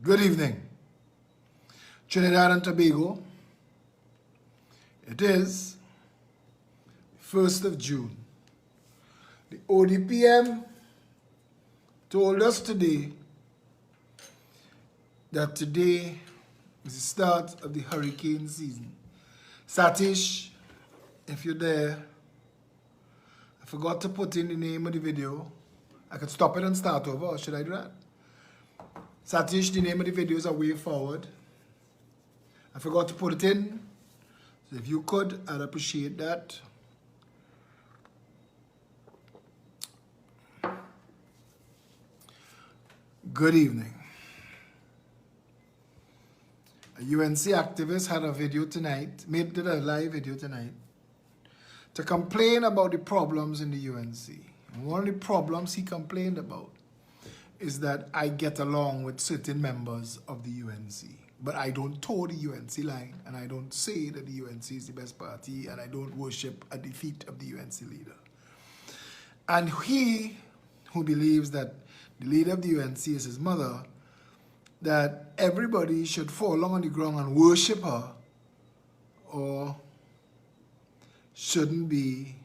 Good evening, Trinidad and Tobago. It is 1st of June. The ODPM told us today that today is the start of the hurricane season. Satish, if you're there, I forgot to put in the name of the video. I could stop it and start over, or should I do that? Satish, the name of the video is A Way Forward. I forgot to put it in. So if you could, I'd appreciate that. Good evening. A UNC activist had a video tonight, did a live video tonight, to complain about the problems in the UNC. And one of the problems he complained about is that I get along with certain members of the UNC. But I don't toe the UNC line, and I don't say that the UNC is the best party, and I don't worship a defeat of the UNC leader. And he, who believes that the leader of the UNC is his mother, that everybody should fall on the ground and worship her, or shouldn't be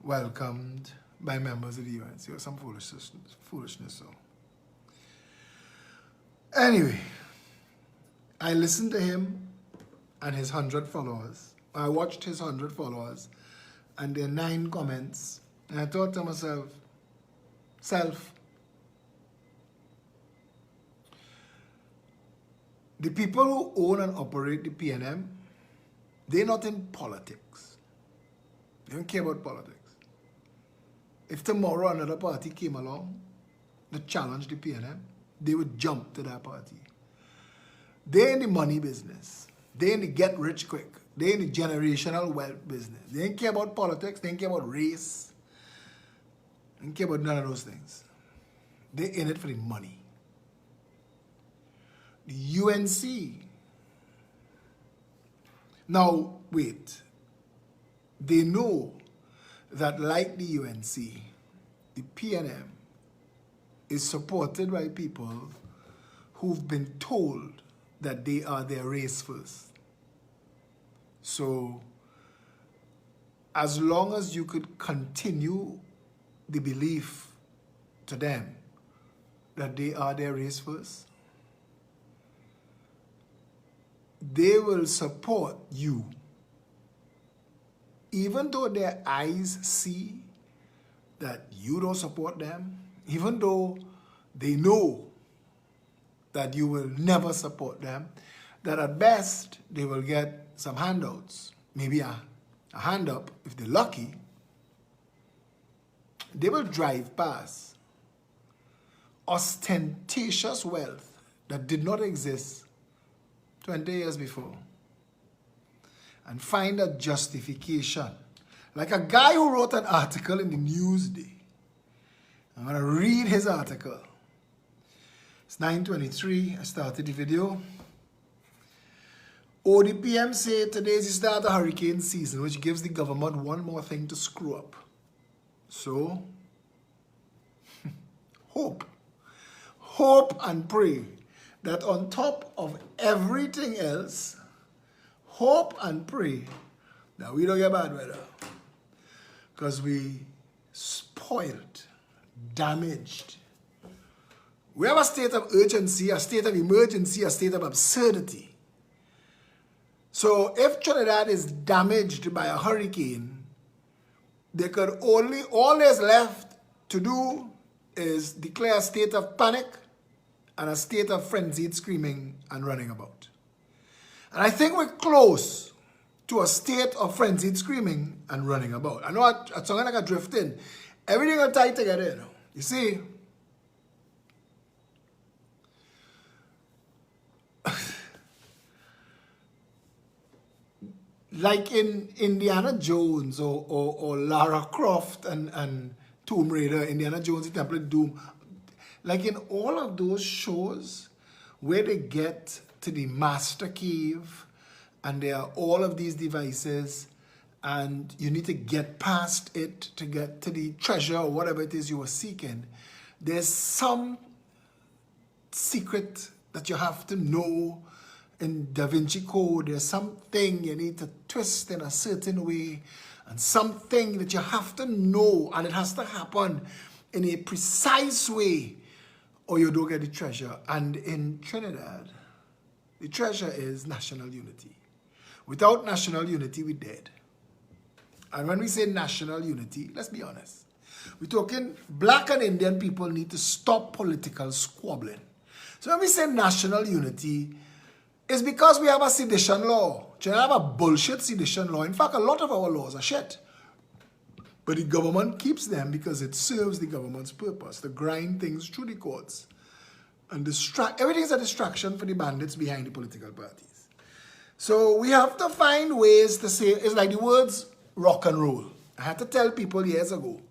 welcomed by members of the UNC, or some foolishness. So, anyway, I listened to him and his 100 followers. I watched his 100 followers and their 9 comments, and I thought to myself, the people who own and operate the PNM, they're not in politics. They don't care about politics. If tomorrow another party came along that challenged the PNM, they would jump to that party. They're in the money business. They're in the get rich quick. They're in the generational wealth business. They don't care about politics. They don't care about race. They don't care about none of those things. They're in it for the money. The UNC. Now, wait. They know that, like the UNC, the PNM is supported by people who've been told that they are their race first. So, as long as you could continue the belief to them that they are their race first, they will support you. Even though their eyes see that you don't support them, even though they know that you will never support them, that at best they will get some handouts, maybe a hand up if they're lucky, they will drive past ostentatious wealth that did not exist 20 years before and find a justification. Like a guy who wrote an article in the Newsday. I'm going to read his article. It's 9:23. I started the video. ODPM say today is the start of hurricane season, which gives the government one more thing to screw up. So, hope and pray that on top of everything else, hope and pray that we don't get bad weather. Because we spoiled, damaged. We have a state of urgency, a state of emergency, a state of absurdity. So if Trinidad is damaged by a hurricane, they could only, all there's left to do is declare a state of panic and a state of frenzied screaming and running about. And I think we're close to a state of frenzied screaming and running about. I know I'm like a drift in. Everything will tie together, you know. You see, like in Indiana Jones or Lara Croft and Tomb Raider, Indiana Jones, the Temple of Doom, like in all of those shows where they get to the master cave and there are all of these devices and you need to get past it to get to the treasure or whatever it is you were seeking, there's some secret that you have to know in Da Vinci Code. There's something you need to twist in a certain way, and something that you have to know, and it has to happen in a precise way, or you don't get the treasure. And in Trinidad, the treasure is national unity. Without national unity, we're dead. And when we say national unity, let's be honest. We're talking black and Indian people need to stop political squabbling. So when we say national unity, it's because we have a sedition law. China have a bullshit sedition law. In fact, a lot of our laws are shit. But the government keeps them because it serves the government's purpose to grind things through the courts and distract. Everything is a distraction for the bandits behind the political parties. So we have to find ways to say, it's like the words rock and roll. I had to tell people years ago,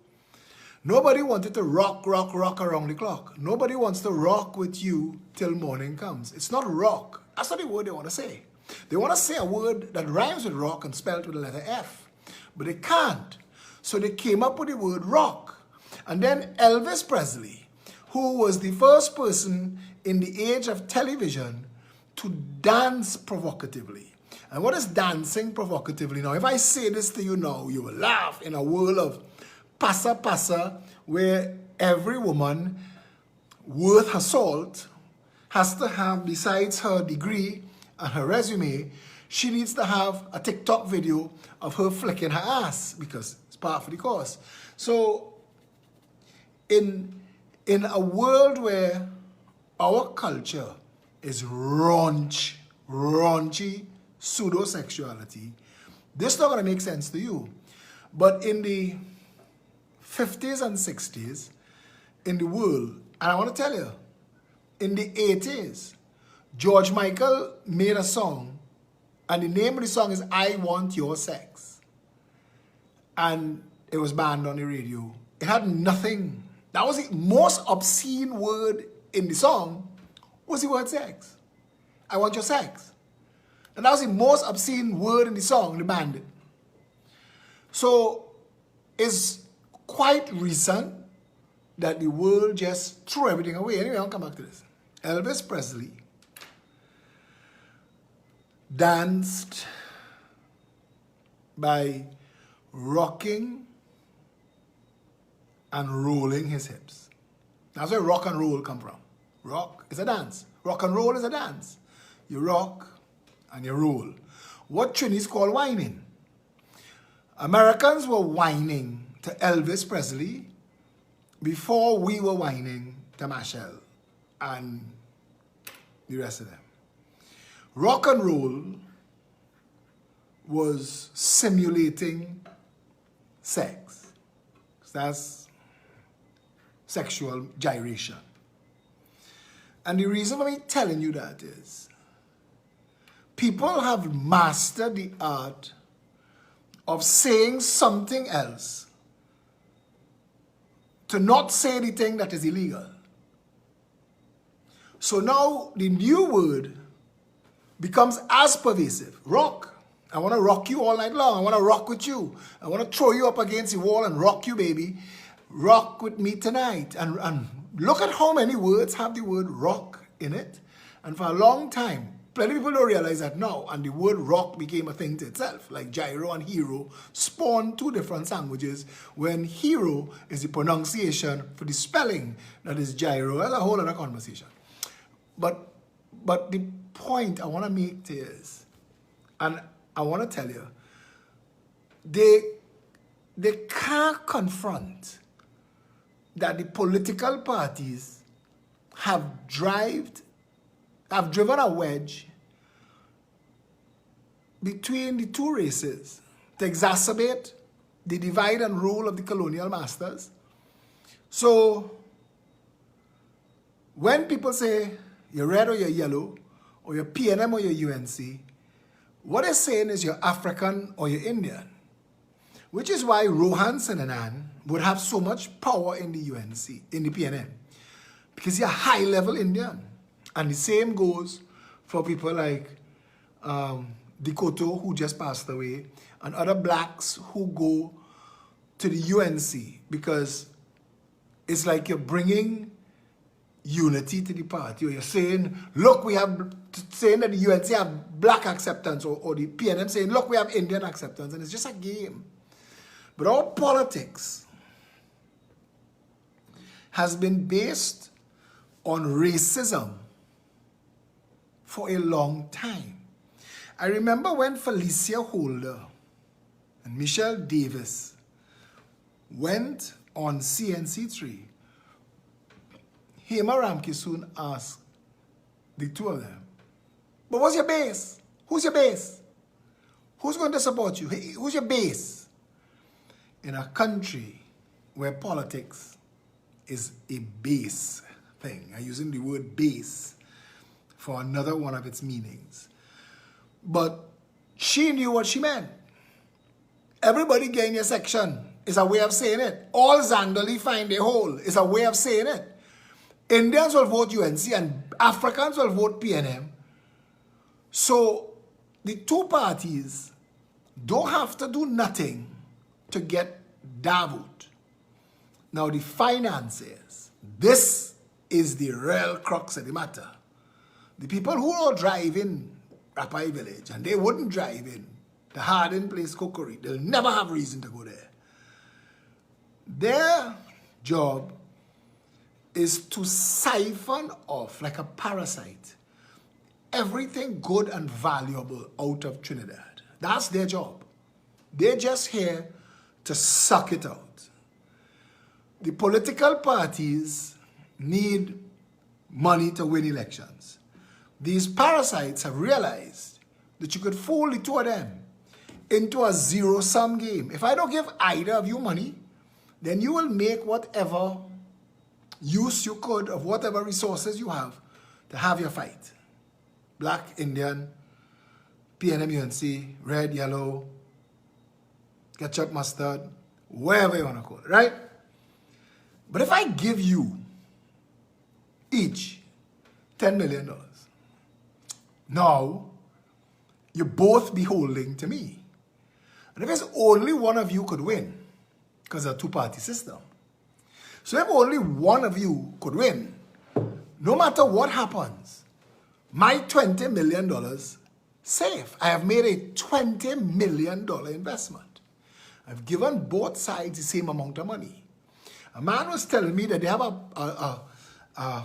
nobody wanted to rock around the clock. Nobody wants to rock with you till morning comes. It's not rock. That's not the word they want to say. They want to say a word that rhymes with rock and spelled with the letter F. But they can't. So they came up with the word rock. And then Elvis Presley, who was the first person in the age of television to dance provocatively. And what is dancing provocatively now? If I say this to you now, you will laugh in a world of pasa pasa, where every woman worth her salt has to have, besides her degree and her resume, she needs to have a TikTok video of her flicking her ass because it's part of the course. So in a world where our culture is raunchy pseudo-sexuality, this is not going to make sense to you. But in the 50s and 60s, in the world, and I want to tell you, in the 80s, George Michael made a song, and the name of the song is I Want Your Sex. And it was banned on the radio. It had nothing. That was the most obscene word in the song, was the word sex. I want your sex. And that was the most obscene word in the song, they banned it. So it's quite recent that the world just threw everything away. Anyway, I'll come back to this. Elvis Presley danced by rocking and rolling his hips. That's where rock and roll come from. Rock is a dance. Rock and roll is a dance. You rock and you roll. What Trinis call whining. Americans were whining to Elvis Presley before we were whining to Machel and the rest of them. Rock and roll was simulating sex. That's sexual gyration. And the reason for me telling you that is people have mastered the art of saying something else to not say the thing that is illegal. So now the new word becomes as pervasive. Rock. I want to rock you all night long. I want to rock with you. I want to throw you up against the wall and rock you, baby. Rock with me tonight. And look at how many words have the word rock in it. And for a long time, plenty of people don't realize that now. And the word rock became a thing to itself. Like gyro and hero spawned two different languages when hero is the pronunciation for the spelling that is gyro. That's a whole other conversation. But the point I want to make is, and I want to tell you, they can't confront that the political parties have driven a wedge between the two races to exacerbate the divide and rule of the colonial masters. So when people say you're red or you're yellow, or you're PNM or you're UNC, what they're saying is you're African or you're Indian. Which is why Rohan Sinanan would have so much power in the UNC, in the PNM. Because you're high-level Indian. And the same goes for people like Dikoto, who just passed away, and other blacks who go to the UNC. Because it's like you're bringing unity to the party, or you're saying, look, we have, saying that the UNC have black acceptance, or the PNM saying, look, we have Indian acceptance, and it's just a game. But our politics has been based on racism for a long time. I remember when Felicia Holder and Michelle Davis went on CNC3, Hema Ramkisoon asked the two of them, but what's your base? Who's your base? Who's going to support you? Who's your base? In a country where politics is a base thing, I'm using the word base for another one of its meanings. But she knew what she meant. Everybody get in your section is a way of saying it. All Zandali find a hole is a way of saying it. Indians will vote UNC and Africans will vote PNM. So the two parties don't have to do nothing to get that vote. Now the finances, this is the real crux of the matter. The people who are driving Rapai Village, and they wouldn't drive in the Hardin Place Cookery, they'll never have reason to go there. Their job is to siphon off, like a parasite, everything good and valuable out of Trinidad. That's their job. They're just here to suck it out. The political parties need money to win elections. These parasites have realized that you could fool the two of them into a zero-sum game. If I don't give either of you money, then you will make whatever use you could of whatever resources you have to have your fight. Black, Indian, PNM, UNC, red, yellow, ketchup, mustard, wherever you want to call it, right? But if I give you each $10 million, now you both be holding to me. And if it's only one of you could win, because it's a two-party system. So if only one of you could win, no matter what happens, my $20 million safe. I have made a $20 million investment. I've given both sides the same amount of money. A man was telling me that they have a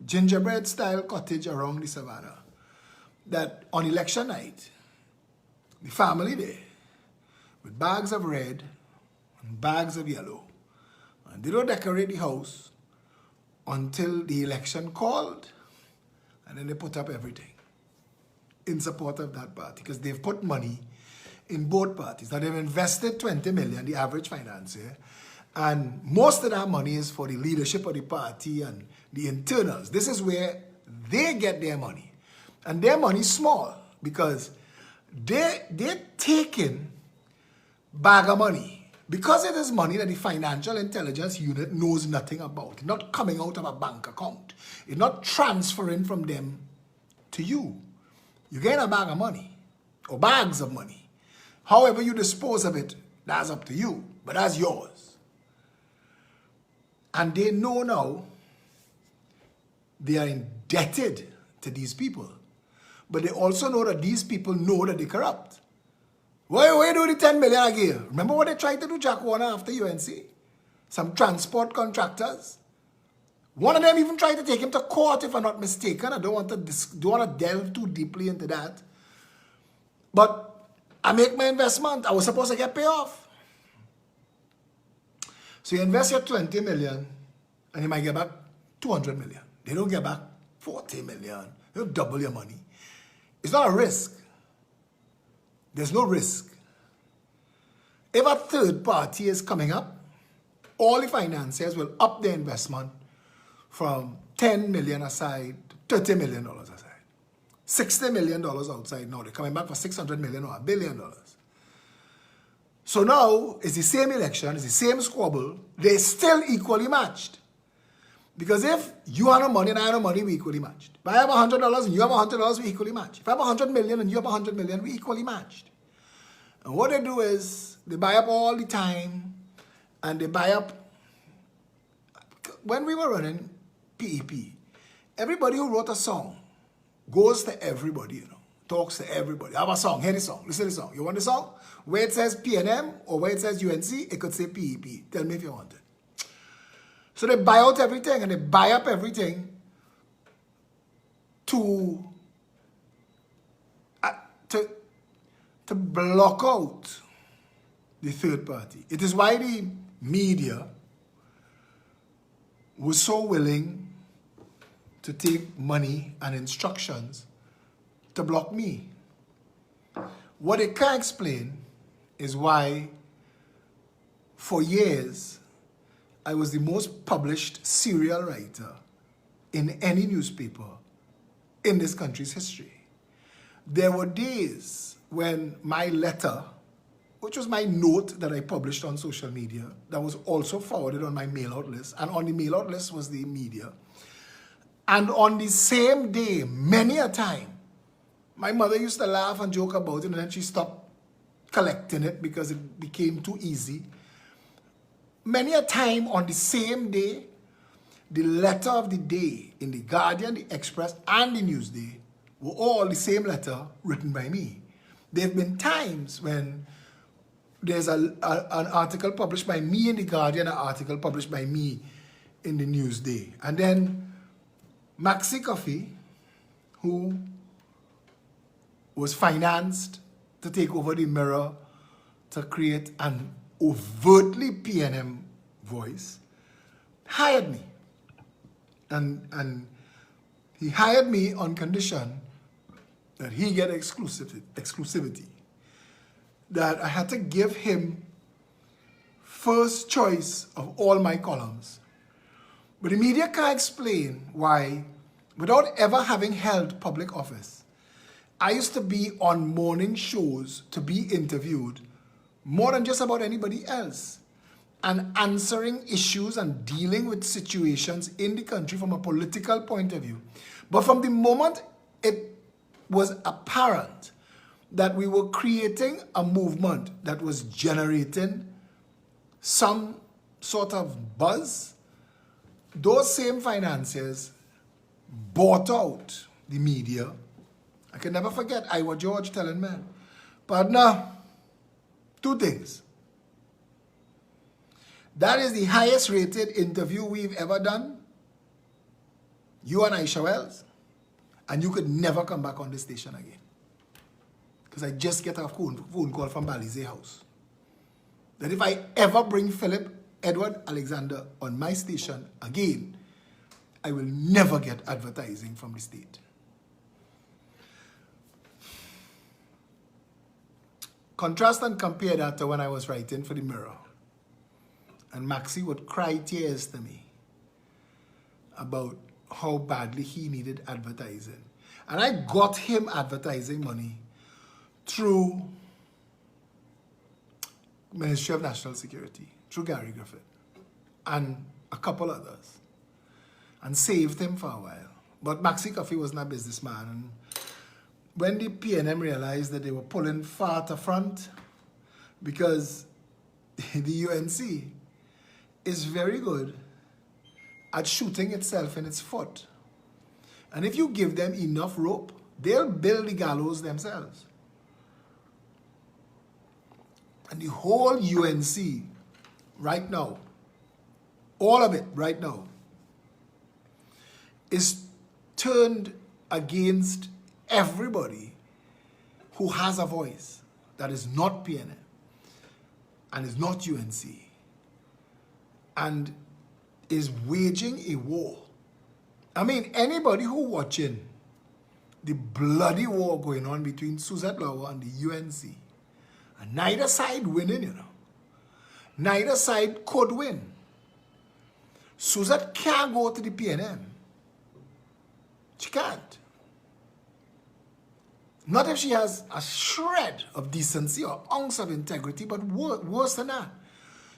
gingerbread-style cottage around the savannah, that on election night, the family there, with bags of red and bags of yellow, and they don't decorate the house until the election called, and then they put up everything in support of that party, because they've put money in both parties. Now they've invested 20 million, the average financier, and most of that money is for the leadership of the party and the internals. This is where they get their money. And their money is small, because they're taking bag of money. Because it is money that the financial intelligence unit knows nothing about. It's not coming out of a bank account. It's not transferring from them to you. You get a bag of money, or bags of money. However you dispose of it, that's up to you, but that's yours. And they know now they are indebted to these people. But they also know that these people know that they're corrupt. Why do the 10 million again? Remember what they tried to do, Jack Warner, after UNC? Some transport contractors. One of them even tried to take him to court, if I'm not mistaken. I don't want to delve too deeply into that. But I make my investment. I was supposed to get payoff. So you invest your 20 million and you might get back 200 million. They don't get back 40 million. They'll double your money. It's not a risk. There's no risk. If a third party is coming up, all the financiers will up their investment from 10 million aside to $30 million aside. $60 million outside now. They're coming back for 600 million or $1 billion. So now, it's the same election, it's the same squabble. They're still equally matched. Because if you have no money and I have no money, we equally matched. If I have $100 and you have $100, we equally matched. If I have 100 million and you have 100 million, we equally matched. And what they do is, they buy up all the time, and they buy up. When we were running, PEP. Everybody who wrote a song goes to everybody, you know, talks to everybody. I have a song, hear the song, listen to the song. You want the song? Where it says PNM or where it says UNC, it could say PEP. Tell me if you want it. So they buy out everything and they buy up everything to block out the third party. It is why the media was so willing to take money and instructions to block me. What it can't explain is why for years I was the most published serial writer in any newspaper in this country's history. There were days when my letter, which was my note that I published on social media, that was also forwarded on my mail out list, and on the mail out list was the media. And on the same day, many a time, my mother used to laugh and joke about it, and then she stopped collecting it because it became too easy. Many a time on the same day, the letter of the day in the Guardian, the Express, and the Newsday were all the same letter written by me. There have been times when there's an article published by me in the Guardian, an article published by me in the Newsday. And then Maxi Coffee, who was financed to take over the Mirror to create an overtly PNM voice, hired me. And he hired me on condition that he get exclusivity. That I had to give him first choice of all my columns. But the media can't explain why, without ever having held public office, I used to be on morning shows to be interviewed more than just about anybody else, and answering issues and dealing with situations in the country from a political point of view. But from the moment it was apparent that we were creating a movement that was generating some sort of buzz, those same financiers bought out the media. I can never forget Iowa George telling me, partner, two things. That is the highest rated interview we've ever done, you and Aisha Wells, and you could never come back on this station again. Because I just get a phone call from Balize House that if I ever bring Philip Edward Alexander on my station again, I will never get advertising from the state. Contrast and compare that to when I was writing for the Mirror. And Maxi would cry tears to me about how badly he needed advertising. And I got him advertising money through Ministry of National Security, through Gary Griffith, and a couple others, and saved him for a while. But Maxi Coffee wasn't a businessman. And when the PNM realized that they were pulling far to front, because the UNC is very good at shooting itself in its foot. And if you give them enough rope, they'll build the gallows themselves. And the whole UNC right now, all of it right now, is turned against everybody who has a voice that is not PNM and is not UNC and is waging a war. I mean, anybody who watching the bloody war going on between Suzette Lower and the UNC, and neither side winning, you know. Neither side could win. Suzette can't go to the PNM. She can't. Not if she has a shred of decency or ounce of integrity, but worse than that.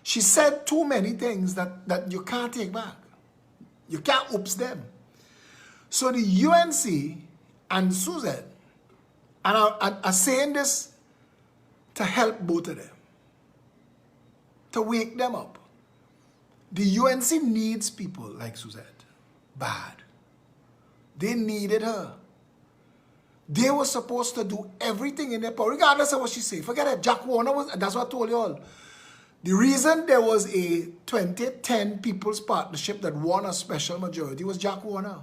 She said too many things that you can't take back. You can't oops them. So the UNC and Suzette are saying this to help both of them, to wake them up. The UNC needs people like Suzette. bad. They needed her. They were supposed to do everything in their power, regardless of what she said. Forget it. Jack Warner was, that's what I told you all. The reason there was a 2010 People's Partnership that won a special majority was Jack Warner.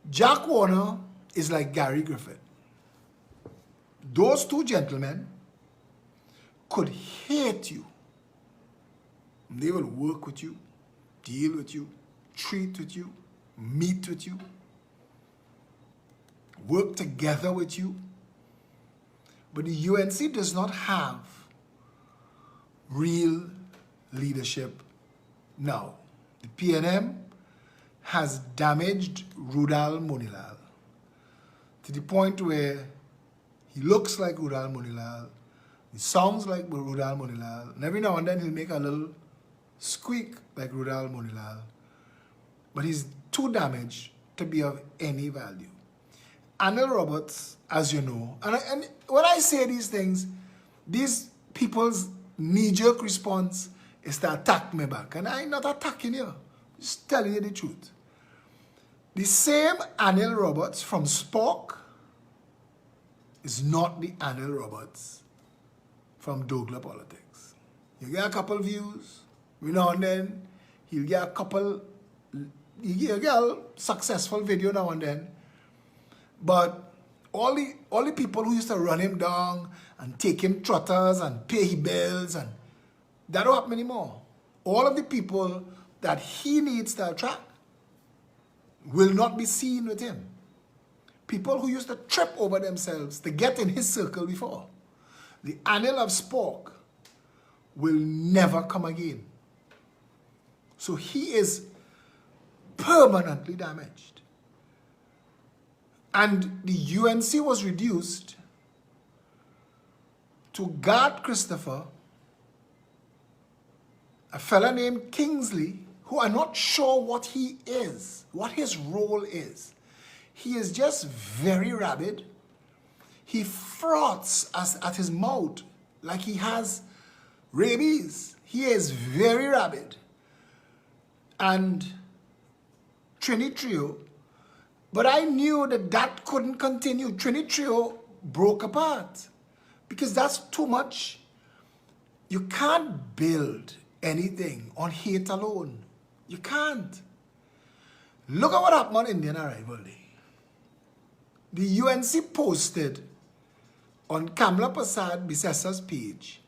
Jack Warner is like Gary Griffith. Those two gentlemen could hate you. They will work with you, deal with you, treat with you, meet with you, work together with you. But the UNC does not have real leadership now. The PNM has damaged Rudal Monilal to the point where he looks like Rudal Monilal, he sounds like Rudal Monilal, and every now and then he'll make a little squeak like Rudal Monilal. But he's too damaged to be of any value. Anil Roberts, as you know, and when I say these things, these people's knee-jerk response is to attack me back. And I'm not attacking you, just telling you the truth. The same Anil Roberts from Spock is not the Anil Roberts from Douglas Politics. You get a couple views, every now and then, he'll get a couple, he'll get a successful video now and then. But all the people who used to run him down and take him trotters and pay his bills, and that don't happen anymore. All of the people that he needs to attract will not be seen with him. People who used to trip over themselves to get in his circle before. The Anil of Spock will never come again. So he is permanently damaged. And the UNC was reduced to guard Christopher, a fella named Kingsley, who I'm not sure what he is, what his role is. He is just very rabid. He froths at his mouth like he has rabies. He is very rabid. And Trini Trio, but I knew that that couldn't continue. Trini Trio broke apart because that's too much. You can't build anything on hate alone. You can't. Look at what happened on Indian Arrival Day. The UNC posted on Kamla Prasad Bisesa's page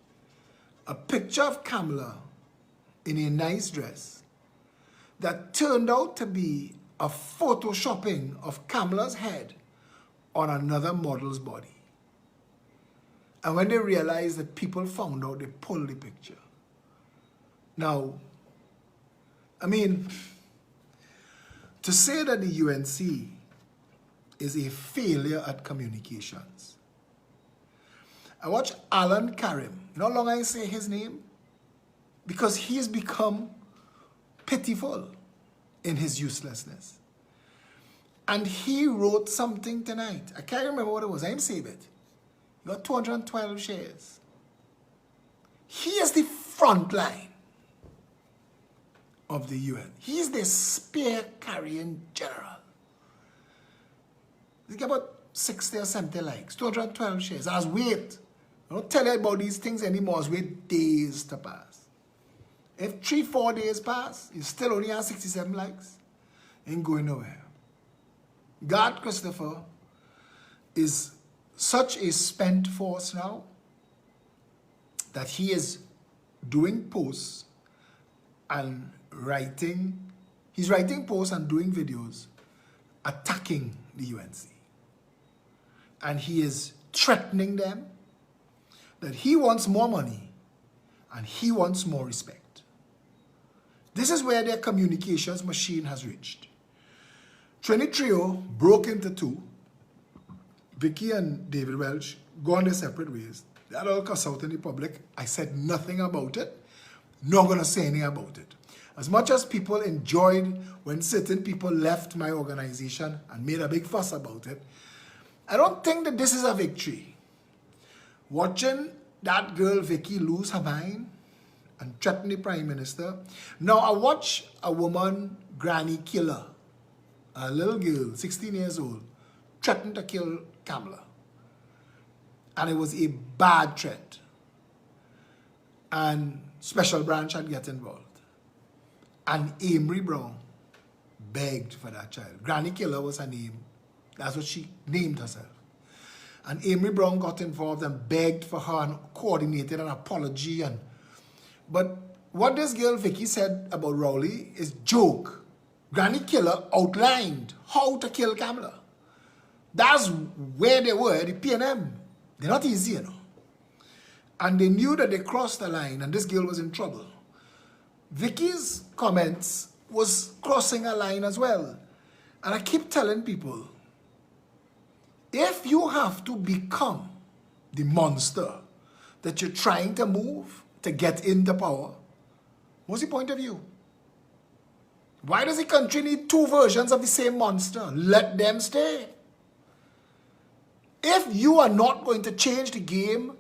a picture of Kamla in a nice dress that turned out to be a photoshopping of Kamla's head on another model's body. And when they realized that people found out, they pulled the picture. Now, I mean, to say that the UNC is a failure at communications. I watch Alan Karim. You know how long I say his name? Because he's become pitiful in his uselessness. And he wrote something tonight. I can't remember what it was. I didn't save it. He got 212 shares. He is the front line of the UN. He is the spear-carrying general. He got about 60 or 70 likes, 212 shares. I was wait. I don't tell you about these things anymore. I was wait days to pass. If 3-4 days pass, you still only have 67 likes. Ain't going nowhere. God Christopher is such a spent force now that he is doing posts and writing. He's writing posts and doing videos attacking the UNC. And he is threatening them that he wants more money and he wants more respect. This is where their communications machine has reached. Trini Trio broke into two. Vicky and David Welch go on their separate ways. They had all cuss out in the public. I said nothing about it. Not going to say anything about it. As much as people enjoyed when certain people left my organization and made a big fuss about it, I don't think that this is a victory. Watching that girl Vicky lose her mind and threatened the Prime Minister. Now, I watch a woman, granny killer, a little girl, 16 years old, threatened to kill Kamala. And it was a bad threat. And Special Branch had get involved. And Amory Brown begged for that child. Granny Killer was her name. That's what she named herself. And Amory Brown got involved and begged for her and coordinated an apology. But what this girl Vicky said about Rowley is joke. Granny Killer outlined how to kill Kamala. That's where they were, the PNM. They're not easy, you know. And they knew that they crossed the line and this girl was in trouble. Vicky's comments was crossing a line as well. And I keep telling people, if you have to become the monster that you're trying to move to get into power, what's the point of view? Why does the country need two versions of the same monster? Let them stay. If you are not going to change the game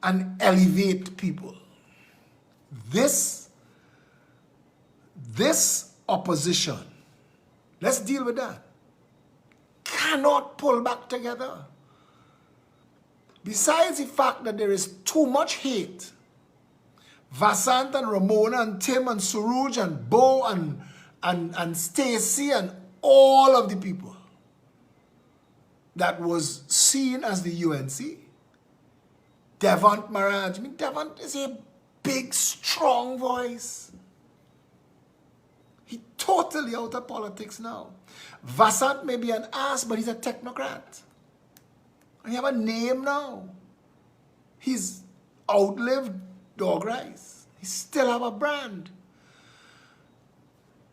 and elevate people, this opposition, let's deal with that, cannot pull back together. Besides the fact that there is too much hate, Vasant and Ramona and Tim and Suruj and Bo and Stacy and all of the people that was seen as the UNC. Devant Maraj. I mean, Devant is a big, strong voice. He totally out of politics now. Vasant may be an ass, but he's a technocrat. And he have a name now. He's outlived Dog Rice. He still have a brand.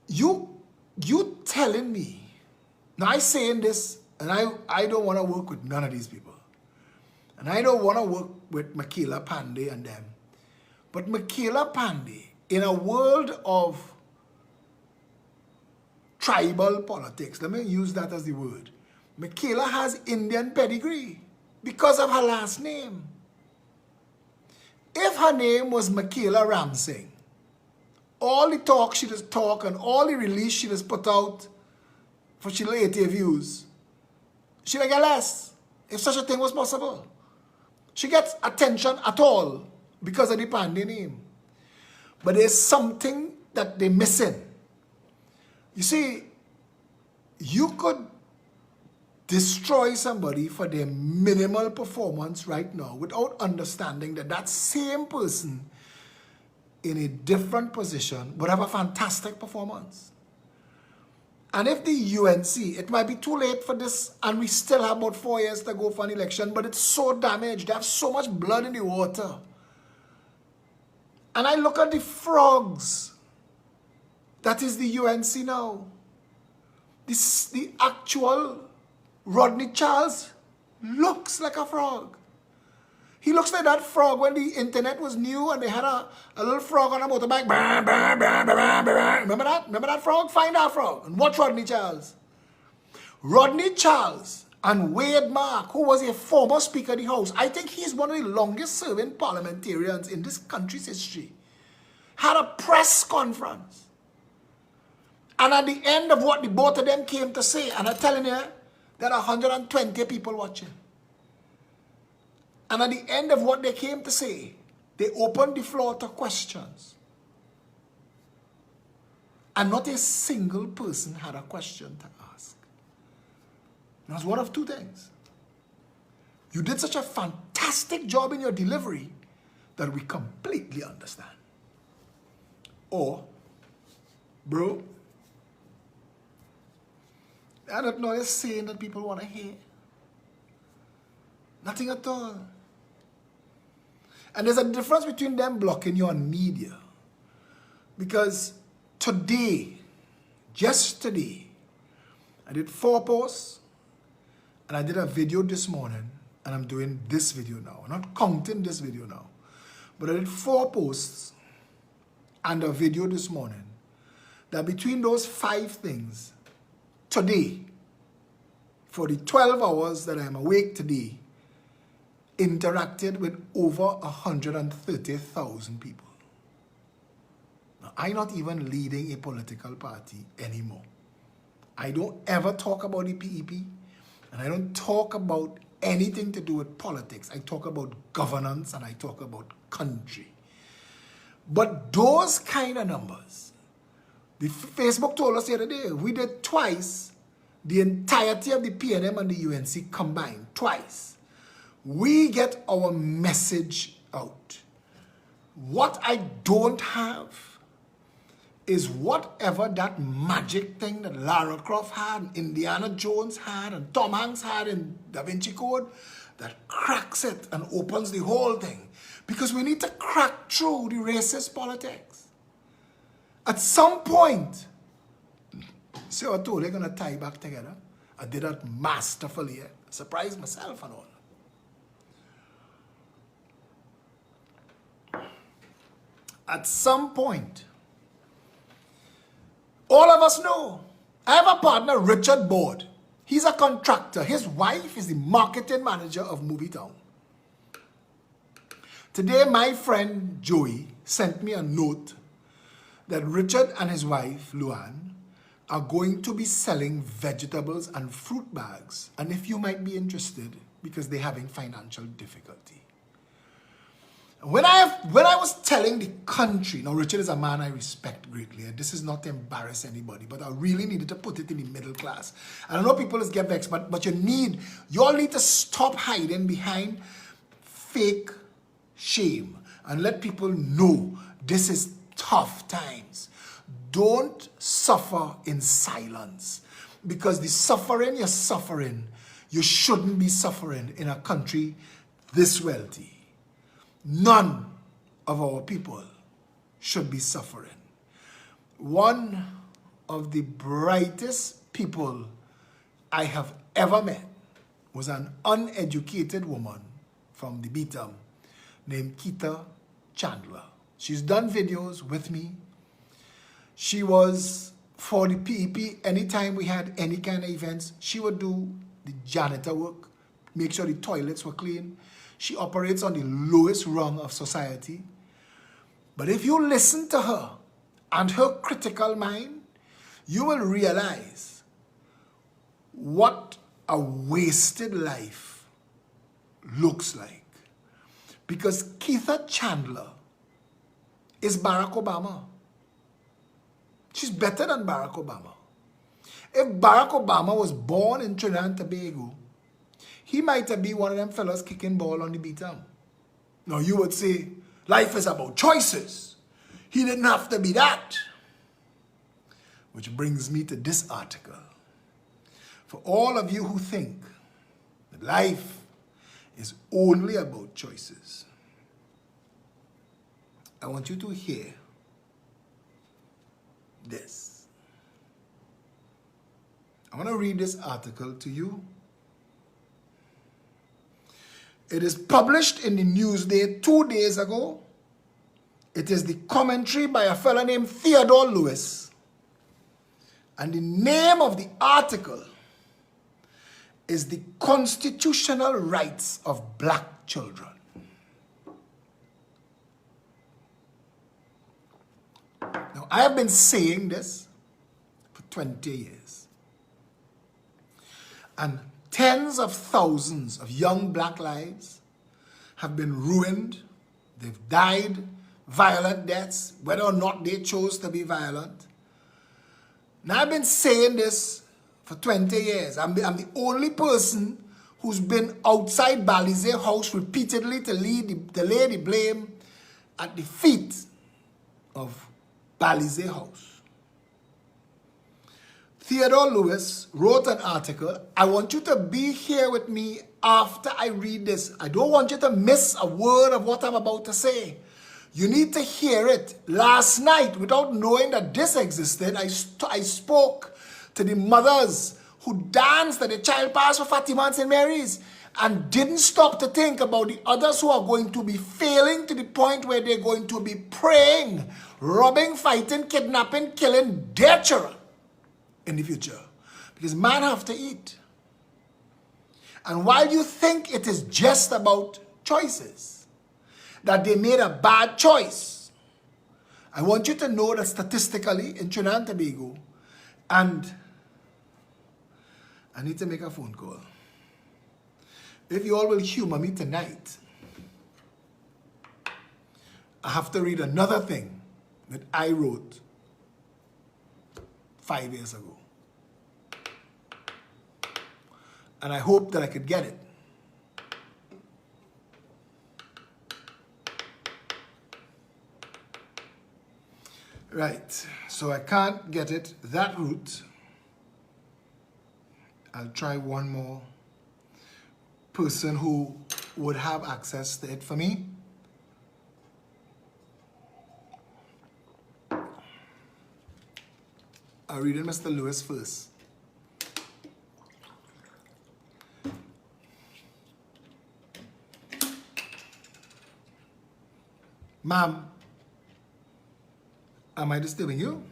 You telling me, now I saying this, and I don't want to work with none of these people. And I don't want to work with Michaela Pandey and them. But Michaela Pandey, in a world of tribal politics, let me use that as the word, Michaela has Indian pedigree because of her last name. If her name was Michaela Ramsing, all the talk she does talk and all the release she does put out for she'll 80 views, she'll get less, if such a thing was possible. She gets attention at all because of the Pandey name. But there's something that they're missing. You see, you could destroy somebody for their minimal performance right now without understanding that that same person in a different position would have a fantastic performance. And if the UNC, it might be too late for this, and we still have about 4 years to go for an election, but it's so damaged. They have so much blood in the water. And I look at the frogs. That is the UNC now. The actual Rodney Charles looks like a frog. He looks like that frog when the internet was new and they had a little frog on a motorbike. Remember that? Remember that frog? Find that frog and watch Rodney Charles. Rodney Charles and Wade Mark, who was a former Speaker of the House, I think he's one of the longest serving parliamentarians in this country's history, had a press conference. And at the end of what the both of them came to say, and I'm telling you, there are 120 people watching. And at the end of what they came to say, they opened the floor to questions. And not a single person had a question to ask. It was one of two things. You did such a fantastic job in your delivery that we completely understand. Or, bro, I don't know, you're saying that people want to hear. Nothing at all. And there's a difference between them blocking you on media. Because today, just today, I did 4 posts and I did a video this morning and I'm doing this video now. I'm not counting this video now. But I did 4 posts and a video this morning that between those 5 things, today, for the 12 hours that I'm awake today, interacted with over 130,000 people. Now, I'm not even leading a political party anymore. I don't ever talk about the PEP, and I don't talk about anything to do with politics. I talk about governance and I talk about country. But those kind of numbers, the Facebook told us the other day, we did twice the entirety of the PNM and the UNC combined, twice. We get our message out. What I don't have is whatever that magic thing that Lara Croft had, Indiana Jones had, and Tom Hanks had in Da Vinci Code that cracks it and opens the whole thing. Because we need to crack through the racist politics. At some point, see how I told they're going to tie back together? I did that masterfully. Surprised myself and all. At some point, all of us know. I have a partner, Richard Board. He's a contractor. His wife is the marketing manager of Movietown. Today, my friend Joey sent me a note that Richard and his wife, Luan, are going to be selling vegetables and fruit bags. And if you might be interested, because they're having financial difficulty. When I was telling the country, now Richard is a man I respect greatly, and this is not to embarrass anybody, but I really needed to put it in the middle class. And I know people is get vexed, but you all need to stop hiding behind fake shame and let people know this is tough times. Don't suffer in silence, because the suffering you're suffering, you shouldn't be suffering in a country this wealthy. None of our people should be suffering. One of the brightest people I have ever met was an uneducated woman from the Beatum named Keita Chandler. She's done videos with me. She was, for the PEP, anytime we had any kind of events, she would do the janitor work, make sure the toilets were clean. She operates on the lowest rung of society. But if you listen to her and her critical mind, you will realize what a wasted life looks like. Because Keita Chandler is Barack Obama. She's better than Barack Obama. If Barack Obama was born in Trinidad and Tobago, he might have been one of them fellas kicking ball on the beatum. Now you would say, life is about choices. He didn't have to be that. Which brings me to this article. For all of you who think that life is only about choices, I want you to hear this. I want to read this article to you. It is published in the Newsday 2 days ago. It is the commentary by a fellow named Theodore Lewis. And the name of the article is The Constitutional Rights of Black Children. Now, I have been saying this for 20 years. And tens of thousands of young black lives have been ruined. They've died violent deaths, whether or not they chose to be violent. Now, I've been saying this for 20 years. I'm the only person who's been outside Balize House repeatedly to lay the blame at the feet of Balize House. Theodore Lewis wrote an article. I want you to be here with me after I read this. I don't want you to miss a word of what I'm about to say. You need to hear it. Last night, without knowing that this existed, I spoke to the mothers who danced at the child pass for Fatima and St. Mary's and didn't stop to think about the others who are going to be failing to the point where they're going to be praying, robbing, fighting, kidnapping, killing their children in the future. Because man have to eat. And while you think it is just about choices, that they made a bad choice, I want you to know that statistically in Trinidad and Tobago, and I need to make a phone call. If you all will humor me tonight, I have to read another thing that I wrote 5 years ago. And I hope that I could get it. Right, so I can't get it that route. I'll try one more person who would have access to it for me. I'll read it, Mr. Lewis, first. Ma'am, am I disturbing you?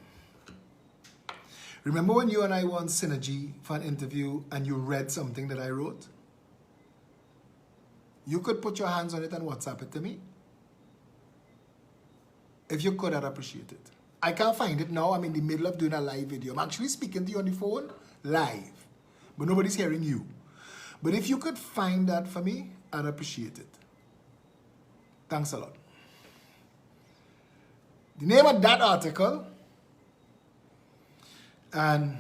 Remember when you and I were on Synergy for an interview and you read something that I wrote? You could put your hands on it and WhatsApp it to me. If you could, I'd appreciate it. I can't find it now. I'm in the middle of doing a live video. I'm actually speaking to you on the phone live, but nobody's hearing you. But if you could find that for me, I'd appreciate it. Thanks a lot. The name of that article, and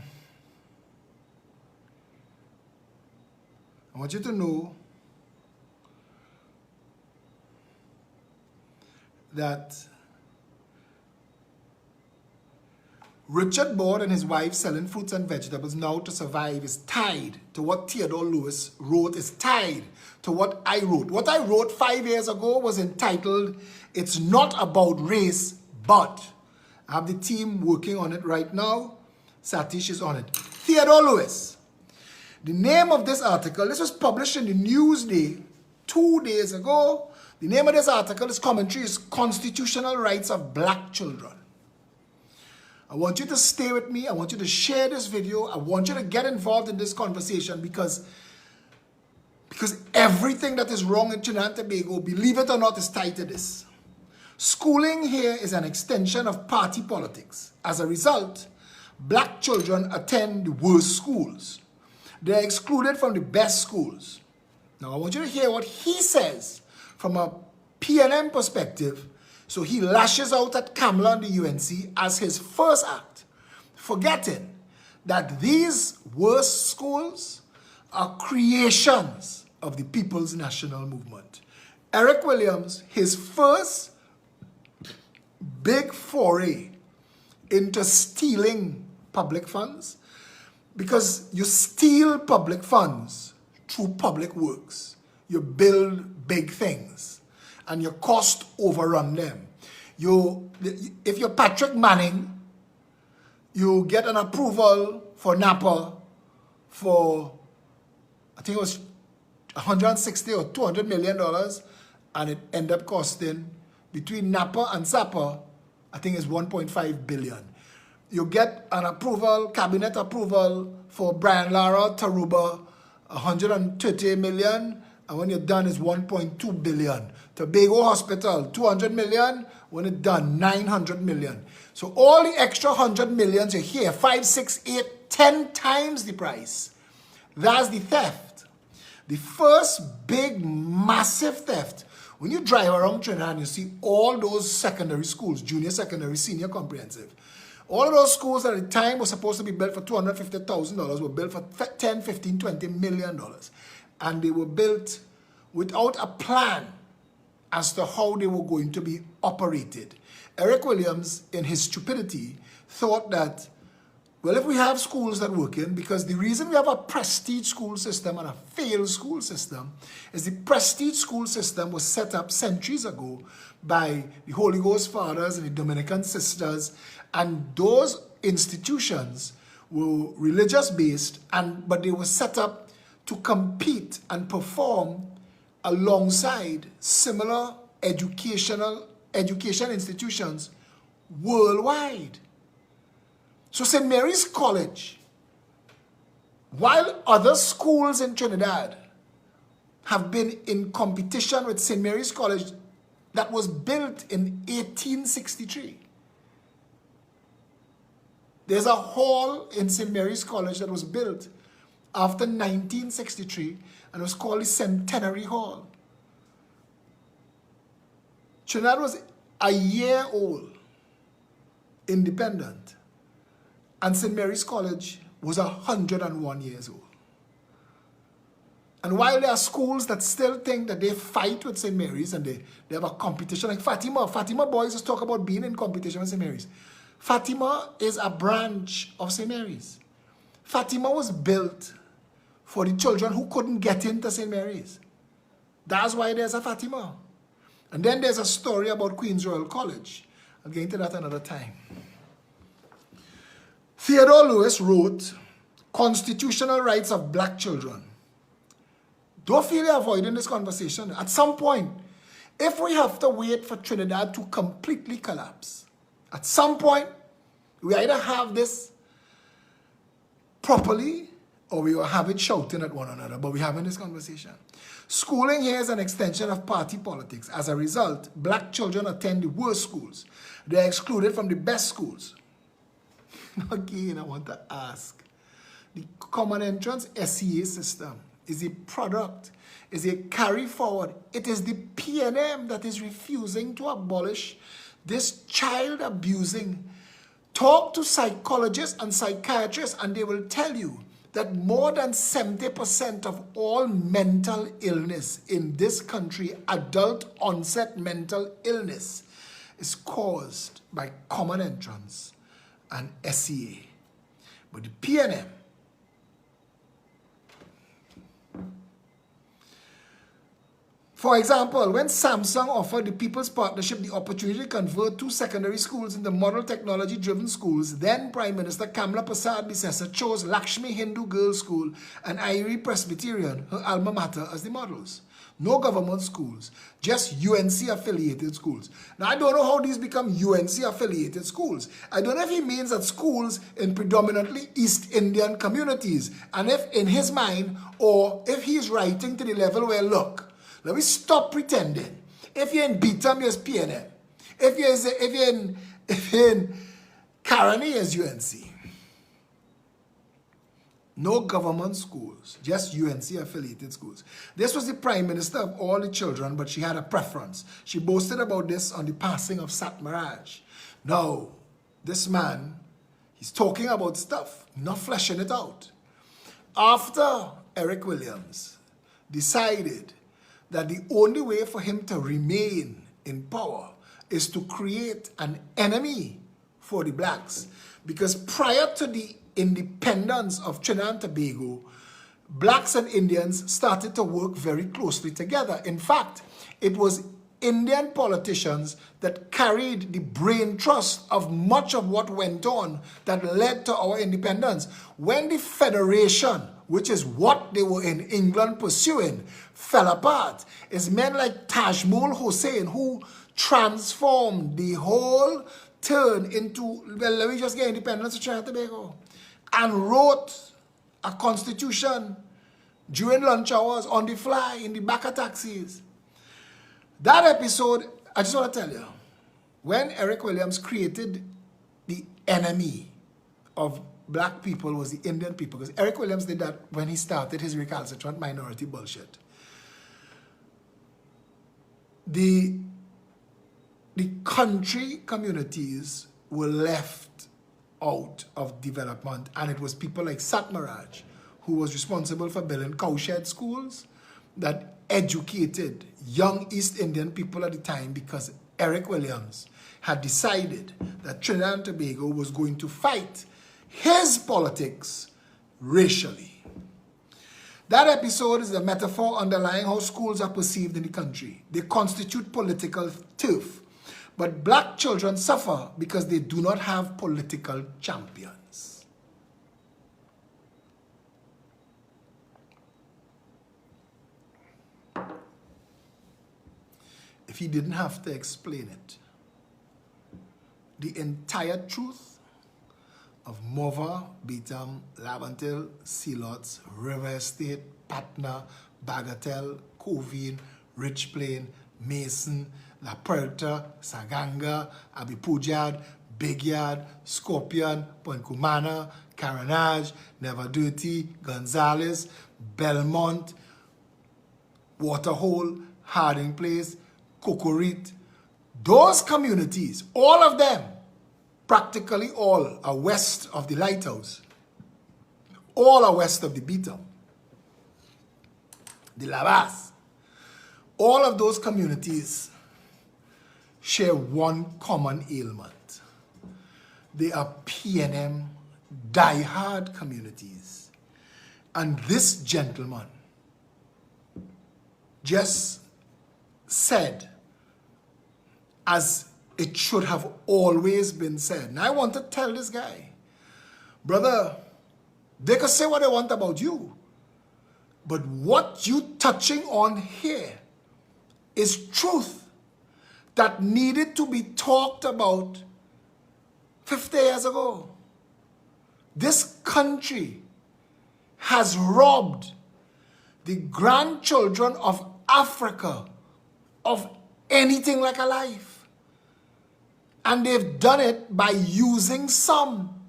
I want you to know that Richard Board and his wife selling fruits and vegetables now to survive is tied to what Theodore Lewis wrote, is tied to what I wrote. What I wrote 5 years ago was entitled, "It's Not About Race, But." I have the team working on it right now. Satish is on it. Theodore Lewis. The name of this article, this was published in the Newsday 2 days ago. The name of this article, this commentary, is Constitutional Rights of Black Children. I want you to stay with me. I want you to share this video. I want you to get involved in this conversation because everything that is wrong in Trinidad and Tobago, believe it or not, is tied to this. Schooling here is an extension of party politics. As a result, black children attend the worst schools. They're excluded from the best schools. Now, I want you to hear what he says from a PNM perspective. So he lashes out at Kamala and the UNC as his first act, forgetting that these worst schools are creations of the People's National Movement. Eric Williams, his first big foray into stealing public funds, because you steal public funds through public works. You build big things and your cost overrun them. If you're Patrick Manning, you get an approval for Napa for, I think it was $160 or $200 million, and it ended up costing, between Napa and Sapa, I think it's $1.5 billion. You get an approval, cabinet approval for Brian Lara, Taruba, $130 million, and when you're done, it's $1.2 billion. Tobago Hospital, $200 million, when it's done, $900 million. So all the extra $100 million you hear, 5, 6, 8, 10 times the price. That's the theft. The first big, massive theft. When you drive around Trinidad and you see all those secondary schools, junior secondary, senior comprehensive, all of those schools at the time were supposed to be built for $250,000 were built for $10, $15, $20 million. And they were built without a plan as to how they were going to be operated. Eric Williams, in his stupidity, thought that, well, if we have schools that work in, because the reason we have a prestige school system and a failed school system is the prestige school system was set up centuries ago by the Holy Ghost Fathers and the Dominican Sisters, and those institutions were religious based, but they were set up to compete and perform alongside similar education institutions worldwide. So St. Mary's College, while other schools in Trinidad have been in competition with St. Mary's College that was built in 1863, There's a hall in St. Mary's College that was built after 1963, and it was called the Centenary Hall. Trinidad was a year old, independent, and St. Mary's College was 101 years old. And while there are schools that still think that they fight with St. Mary's and they have a competition, like Fatima boys just talk about being in competition with St. Mary's. Fatima is a branch of St. Mary's. Fatima was built for the children who couldn't get into St. Mary's. That's why there's a Fatima. And then there's a story about Queen's Royal College. I'll get into that another time. Theodore Lewis wrote, Constitutional Rights of Black Children. Don't feel you're avoiding this conversation. At some point, if we have to wait for Trinidad to completely collapse, at some point, we either have this properly or we will have it shouting at one another, but we're having this conversation. Schooling here is an extension of party politics. As a result, black children attend the worst schools. They are excluded from the best schools. Again, I want to ask, the Common Entrance SEA system is a product, is a carry forward. It is the PNM that is refusing to abolish this child abusing. Talk to psychologists and psychiatrists and they will tell you that more than 70% of all mental illness in this country, adult onset mental illness, is caused by Common Entrance and SEA. But the PNM, for example, when Samsung offered the People's Partnership the opportunity to convert 2 secondary schools into model technology-driven schools, then Prime Minister Kamla Prasad Bisesa chose Lakshmi Hindu Girls' School and Irie Presbyterian, her alma mater, as the models. No government schools, just UNC-affiliated schools. Now, I don't know how these become UNC-affiliated schools. I don't know if he means that schools in predominantly East Indian communities, and if in his mind, or if he's writing to the level where, look, let me stop pretending. If you're in Beetham, you're PNM. If you're in Caroni, you're UNC. No government schools, just UNC-affiliated schools. This was the prime minister of all the children, but she had a preference. She boasted about this on the passing of Satmaraj. Now, this man, he's talking about stuff, not fleshing it out. After Eric Williams decided that the only way for him to remain in power is to create an enemy for the blacks. Because prior to the independence of Trinidad and Tobago, blacks and Indians started to work very closely together. In fact, it was Indian politicians that carried the brain trust of much of what went on that led to our independence. When the Federation, which is what they were in England pursuing, fell apart, it's men like Tajmul Hussain who transformed the whole turn into, well, let me just get independence of Trinidad and Tobago, and wrote a constitution during lunch hours on the fly in the back of taxis. That episode, I just want to tell you, when Eric Williams created the enemy of black people was the Indian people, because Eric Williams did that when he started his recalcitrant minority bullshit. The country communities were left out of development, and it was people like Satmaraj who was responsible for building cowshed schools that educated young East Indian people at the time, because Eric Williams had decided that Trinidad and Tobago was going to fight his politics racially. That episode is a metaphor underlying how schools are perceived in the country. They constitute political turf. But black children suffer because they do not have political champions. If he didn't have to explain it, the entire truth of Mova, Beetham, Laventille, Sealots, River Estate, Patna, Bagatelle, Covine, Rich Plain, Mason, La Puerta, Saganga, Abipujad, Big Yard, Scorpion, Point Cumana, Carenage, Never Dirty, Gonzales, Belmont, Waterhole, Harding Place, Cocorit. Those communities, all of them, practically all are west of the lighthouse. All are west of the Beatum, the Lavas. All of those communities share one common ailment. They are PNM die-hard communities. And this gentleman just said, as it should have always been said. And I want to tell this guy, brother, they can say what they want about you, but what you touching on here is truth that needed to be talked about 50 years ago. This country has robbed the grandchildren of Africa of anything like a life. And they've done it by using some,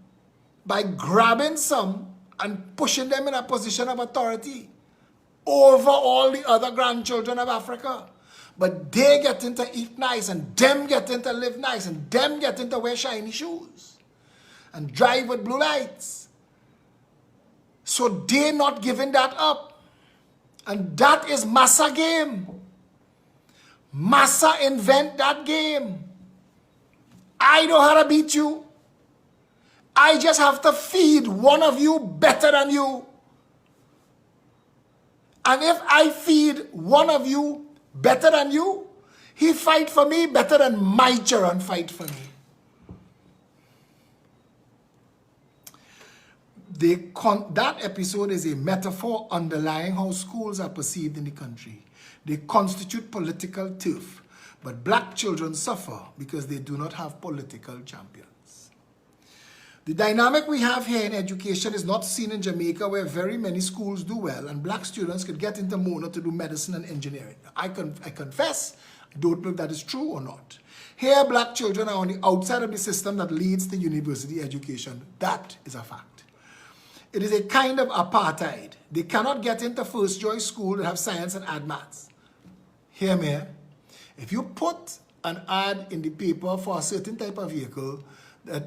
by grabbing some and pushing them in a position of authority over all the other grandchildren of Africa. But they getting to eat nice, and them getting to live nice, and them getting to wear shiny shoes and drive with blue lights. So they're not giving that up. And that is Massa game. Massa invent that game. I know how to beat you. I just have to feed one of you better than you. And if I feed one of you better than you, he fight for me better than my children fight for me. That episode is a metaphor underlying how schools are perceived in the country. They constitute political turf, but black children suffer because they do not have political champions. The dynamic we have here in education is not seen in Jamaica, where very many schools do well and black students could get into Mona to do medicine and engineering. I confess, I don't know if that is true or not. Here, black children are on the outside of the system that leads to university education. That is a fact. It is a kind of apartheid. They cannot get into first choice school that have science and add maths. Hear me. If you put an ad in the paper for a certain type of vehicle, that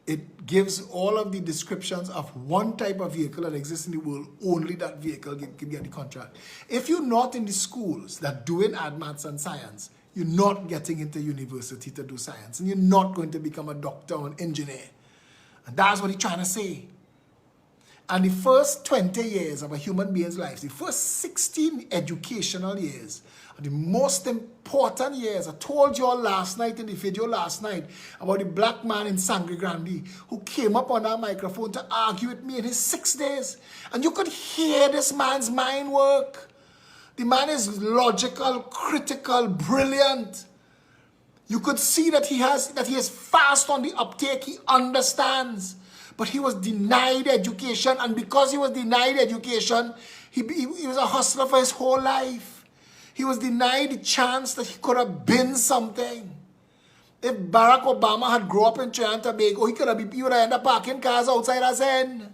it gives all of the descriptions of one type of vehicle that exists in the world, only that vehicle can get the contract. If you're not in the schools that doing add maths and science, you're not getting into university to do science, and you're not going to become a doctor or an engineer. And that's what he's trying to say. And the first 20 years of a human being's life, the first 16 educational years, are the most important years. I told you all last night in the video last night about the black man in Sangre Grande who came up on that microphone to argue with me in his 6 days. And you could hear this man's mind work. The man is logical, critical, brilliant. You could see that he is fast on the uptake. He understands. But he was denied education, and because he was denied education, he was a hustler for his whole life. He was denied the chance that he could have been something. If Barack Obama had grown up in Trinidad and Tobago, he would have ended up parking cars outside us end.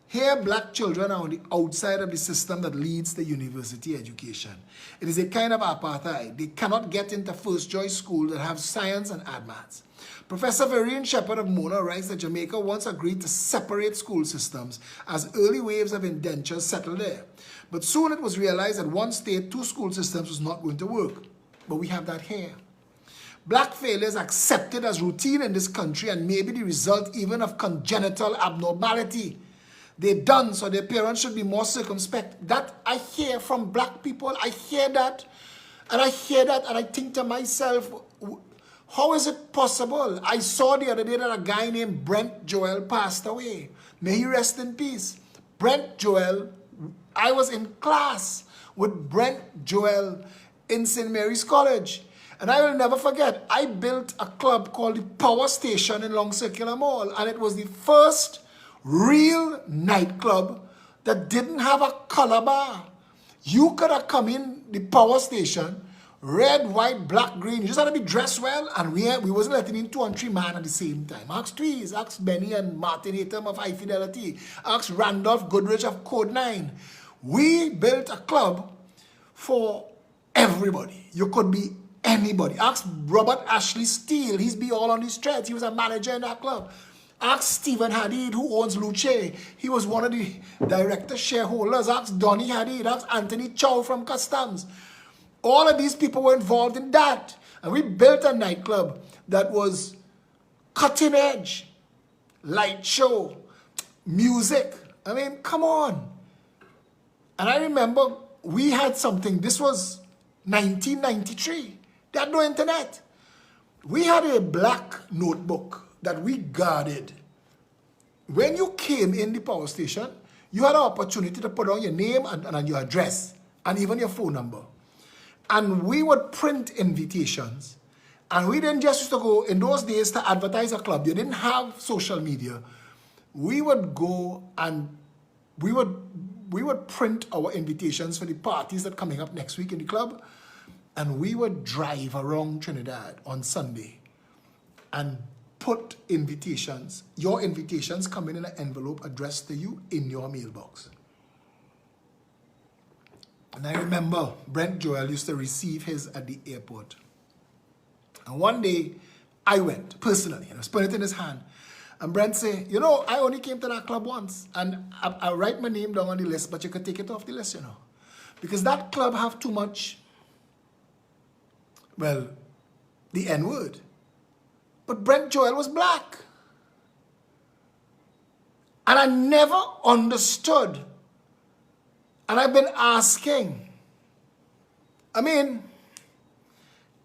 Here, black children are on the outside of the system that leads to university education. It is a kind of apartheid. They cannot get into first choice school that have science and add maths. Professor Vereen Shepherd of Mona writes that Jamaica once agreed to separate school systems as early waves of indentures settled there. But soon it was realized that one state, two school systems was not going to work. But we have that here. Black failure is accepted as routine in this country and may be the result even of congenital abnormality. They're done, so their parents should be more circumspect. That I hear from black people. I hear that, and I think to myself, how is it possible? I saw the other day that a guy named Brent Joel passed away. May he rest in peace. Brent Joel, I was in class with Brent Joel in St. Mary's College. And I will never forget, I built a club called the Power Station in Long Circular Mall. And it was the first real nightclub that didn't have a color bar. You could have come in the Power Station, Red, white, black, green. You just had to be dressed well, and we wasn't letting in 2 and 3 man at the same time. Ask Tweez, ask Benny and Martin Hatem of High Fidelity, ask Randolph Goodrich of Code 9. We built a club for everybody. You could be anybody. Ask Robert Ashley Steele. He's be all on the streets. He was a manager in that club. Ask Stephen Hadid, who owns Luce. He was one of the director shareholders. Ask Donny Hadid. Ask Anthony Chow from Customs. All of these people were involved in that. And we built a nightclub that was cutting edge. Light show. Music. I mean, come on. And I remember we had something. This was 1993. They had no internet. We had a black notebook that we guarded. When you came in the power station, you had an opportunity to put down your name and your address and even your phone number. And we would print invitations. And we didn't just used to go, in those days, to advertise a club. You didn't have social media. We would go and we would print our invitations for the parties that are coming up next week in the club. And we would drive around Trinidad on Sunday and put invitations. Your invitations come in an envelope addressed to you in your mailbox. And I remember Brent Joel used to receive his at the airport. And one day, I went personally, and I was putting it in his hand. And Brent said, you know, I only came to that club once. And I write my name down on the list, but you could take it off the list, you know. Because that club have too much, well, the N-word. But Brent Joel was black. And I never understood. And I've been asking. I mean,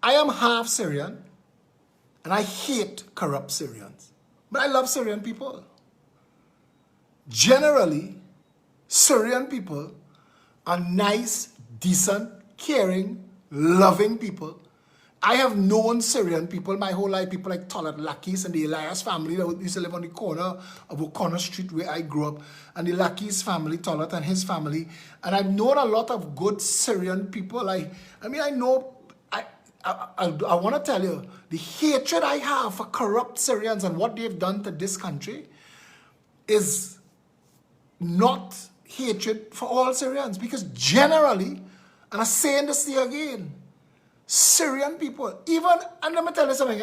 I am half Syrian, and I hate corrupt Syrians. But I love Syrian people. Generally, Syrian people are nice, decent, caring, loving people. I have known Syrian people my whole life, people like Tolat Lakis and the Elias family that used to live on the corner of O'Connor Street where I grew up, and the Lakis family, Tolat and his family. And I've known a lot of good Syrian people. I want to tell you, the hatred I have for corrupt Syrians and what they've done to this country is not hatred for all Syrians. Because generally, and I'm saying this here again, Syrian people, even, and let me tell you something,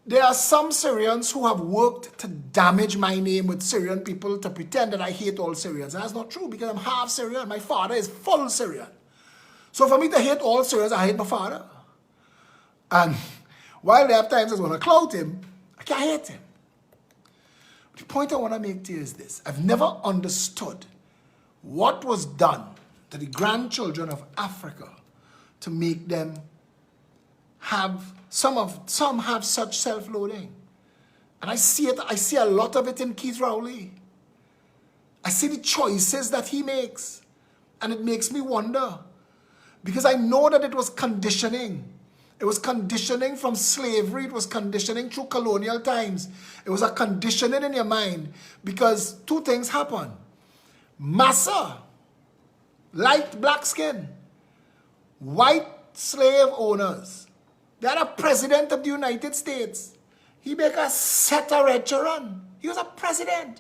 there are some Syrians who have worked to damage my name with Syrian people to pretend that I hate all Syrians. And that's not true, because I'm half Syrian. My father is full Syrian. So for me to hate all Syrians, I hate my father. And while there are times I want to clout him, I can't hate him. The point I want to make to you is this. I've never understood what was done to the grandchildren of Africa to make them have, some have such self-loathing. And I see it, I see a lot of it in Keith Rowley. I see the choices that he makes. And it makes me wonder. Because I know that it was conditioning. It was conditioning from slavery. It was conditioning through colonial times. It was a conditioning in your mind. Because two things happen. Massa, light black skin, white slave owners. They had a president of the United States. He make a set a red to run. He was a president.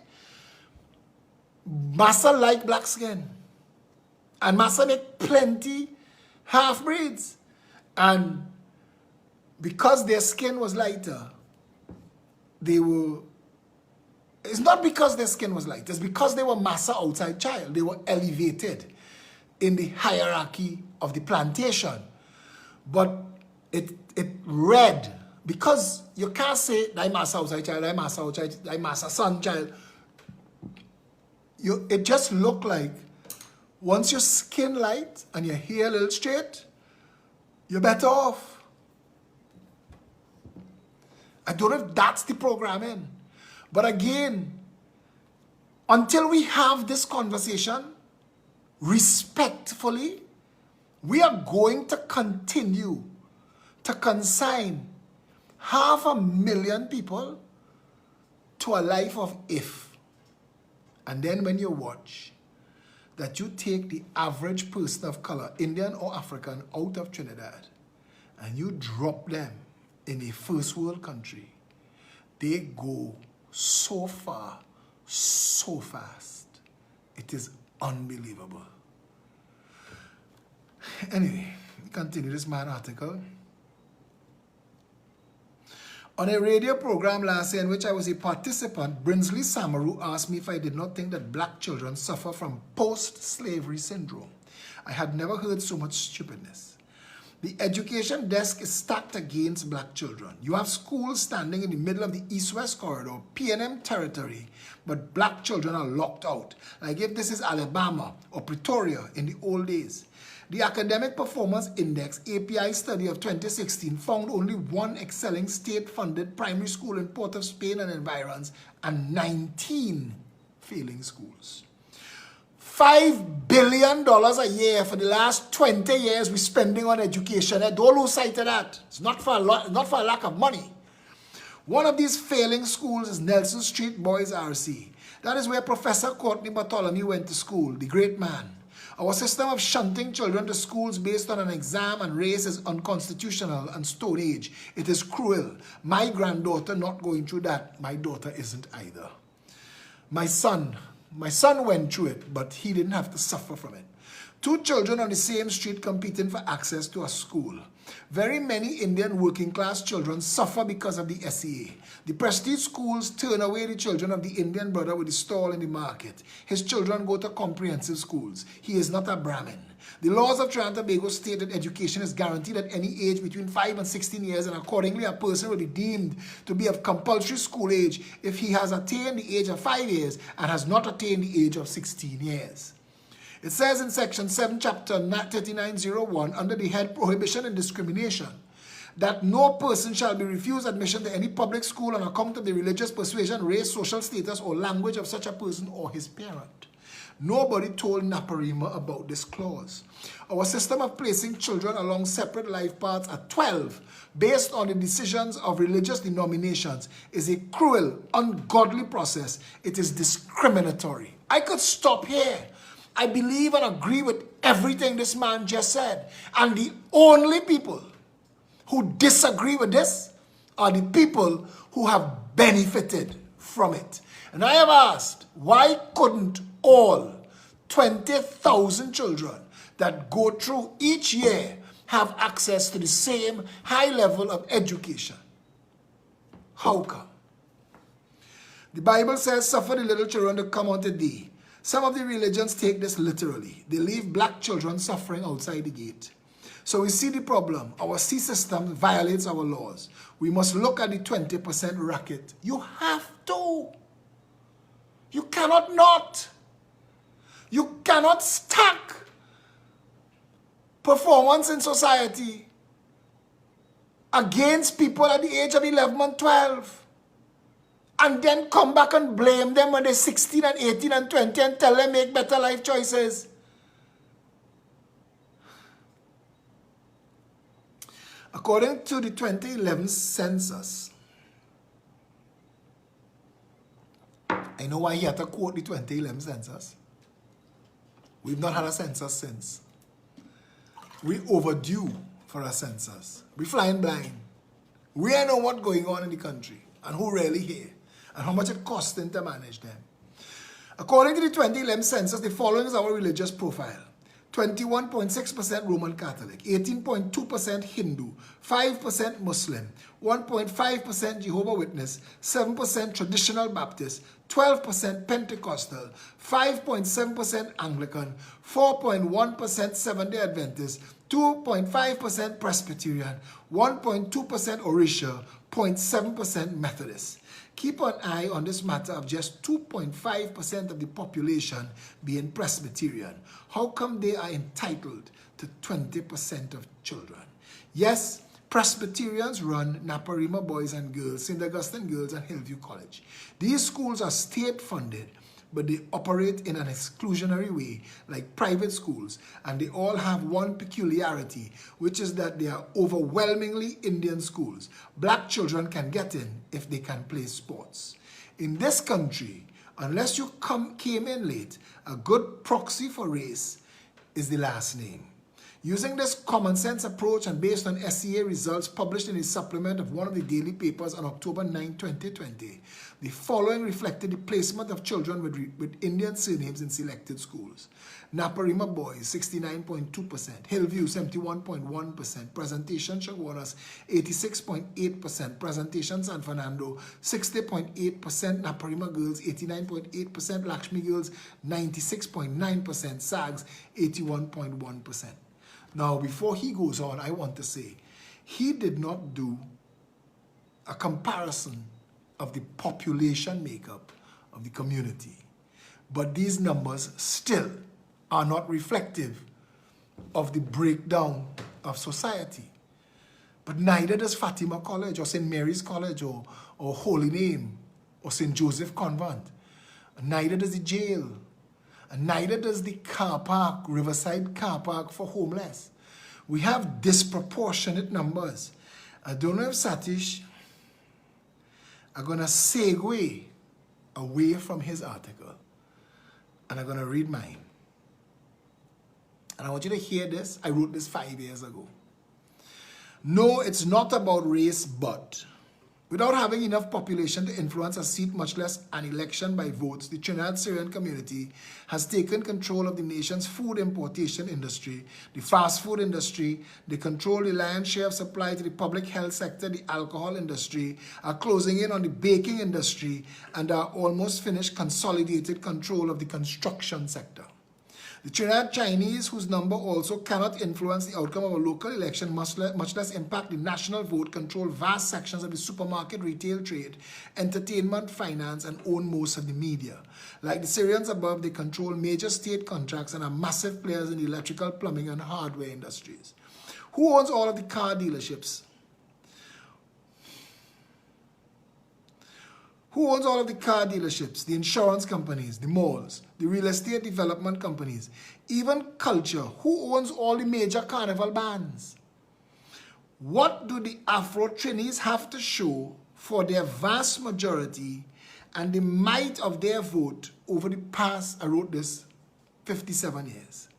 Massa like black skin. And Massa make plenty half-breeds. And because their skin was lighter, they were, it's not because their skin was lighter, it's because they were Massa outside child. They were elevated in the hierarchy of the plantation. But it read, because you can't say, thy Massa outside child, thy Massa outside, thy Massa son child. It just looked like, once your skin light and your hair a little straight, you're better off. I don't know if that's the programming. But again, until we have this conversation respectfully, we are going to continue to consign 500,000 people to a life of if. And then when you watch that you take the average person of color, Indian or African, out of Trinidad, and you drop them in a first world country, they go so far, so fast. It is unbelievable. Anyway, continue this man article. On a radio program last year in which I was a participant, Brinsley Samaru asked me if I did not think that black children suffer from post-slavery syndrome. I had never heard so much stupidness. The education desk is stacked against black children. You have schools standing in the middle of the East-West corridor, P&M territory, but black children are locked out, like if this is Alabama or Pretoria in the old days. The Academic Performance Index API study of 2016 found only one excelling state-funded primary school in Port of Spain and environs and 19 failing schools. $5 billion a year for the last 20 years we're spending on education. Don't lose sight of that. It's not for a lack of money. One of these failing schools is Nelson Street Boys RC. That is where Professor Courtney Bartholomew went to school, the great man. Our system of shunting children to schools based on an exam and race is unconstitutional and Stone Age. It is cruel. My granddaughter not going through that. My daughter isn't either. My son went through it, but he didn't have to suffer from it. Two children on the same street competing for access to a school. Very many Indian working class children suffer because of the SEA. The prestige schools turn away the children of the Indian brother with the stall in the market. His children go to comprehensive schools. He is not a Brahmin. The laws of Trinidad and Tobago state that education is guaranteed at any age between 5 and 16 years, and accordingly a person will be deemed to be of compulsory school age if he has attained the age of 5 years and has not attained the age of 16 years. It says in section 7, chapter 3901, under the head Prohibition and Discrimination, that no person shall be refused admission to any public school on account of the religious persuasion, race, social status, or language of such a person or his parent. Nobody told Naparima about this clause. Our system of placing children along separate life paths at 12, based on the decisions of religious denominations, is a cruel, ungodly process. It is discriminatory. I could stop here. I believe and agree with everything this man just said. And the only people who disagree with this are the people who have benefited from it. And I have asked, why couldn't all 20,000 children that go through each year have access to the same high level of education? How come? The Bible says, suffer the little children to come unto thee. Some of the religions take this literally. They leave black children suffering outside the gate. So we see the problem. Our C system violates our laws. We must look at the 20% racket. You have to. You cannot not. You cannot stack performance in society against people at the age of 11 and 12. And then come back and blame them when they're 16 and 18 and 20 and tell them make better life choices. According to the 2011 census, I know why he had to quote the 2011 census. We've not had a census since. We overdue for a census. We're flying blind. We don't know what's going on in the country and who really here, and how much it costs them to manage them. According to the 2011 census, the following is our religious profile. 21.6% Roman Catholic, 18.2% Hindu, 5% Muslim, 1.5% Jehovah's Witness, 7% Traditional Baptist, 12% Pentecostal, 5.7% Anglican, 4.1% Seventh-day Adventist, 2.5% Presbyterian, 1.2% Orisha, 0.7% Methodist. Keep an eye on this matter of just 2.5% of the population being Presbyterian. How come they are entitled to 20% of children? Yes, Presbyterians run Naparima Boys and Girls, St. Augustine Girls, and Hillview College. These schools are state-funded, but they operate in an exclusionary way like private schools, and they all have one peculiarity, which is that they are overwhelmingly Indian schools. Black children can get in if they can play sports. In this country, unless you came in late, a good proxy for race is the last name. Using this common sense approach and based on SCA results published in a supplement of one of the daily papers on October 9, 2020, the following reflected the placement of children with Indian surnames in selected schools. Naparima Boys, 69.2%, Hillview, 71.1%, Presentation Chaguanas, 86.8%, Presentation San Fernando, 60.8%, Naparima Girls, 89.8%, Lakshmi Girls, 96.9%, SAGs, 81.1%. Now, before he goes on, I want to say, he did not do a comparison of the population makeup of the community. But these numbers still are not reflective of the breakdown of society. But neither does Fatima College or St. Mary's College or Holy Name or St. Joseph Convent. Neither does the jail. And neither does the car park, Riverside car park for homeless. We have disproportionate numbers. I don't know if Satish are going to segue away from his article. And I'm going to read mine. And I want you to hear this. I wrote this 5 years ago. No, it's not about race, but without having enough population to influence a seat, much less an election by votes, the Trinidad Syrian community has taken control of the nation's food importation industry, the fast food industry. They control the lion's share of supply to the public health sector, the alcohol industry, are closing in on the baking industry, and are almost finished consolidated control of the construction sector. The Trinidad Chinese, whose number also cannot influence the outcome of a local election, much less impact the national vote, control vast sections of the supermarket retail trade, entertainment, finance, and own most of the media. Like the Syrians above, they control major state contracts and are massive players in the electrical, plumbing, and hardware industries. Who owns all of the car dealerships? Who owns all of the car dealerships, the insurance companies, the malls, the real estate development companies, even culture? Who owns all the major carnival bands? What do the Afro-Trinis have to show for their vast majority and the might of their vote over the past, I wrote this, 57 years?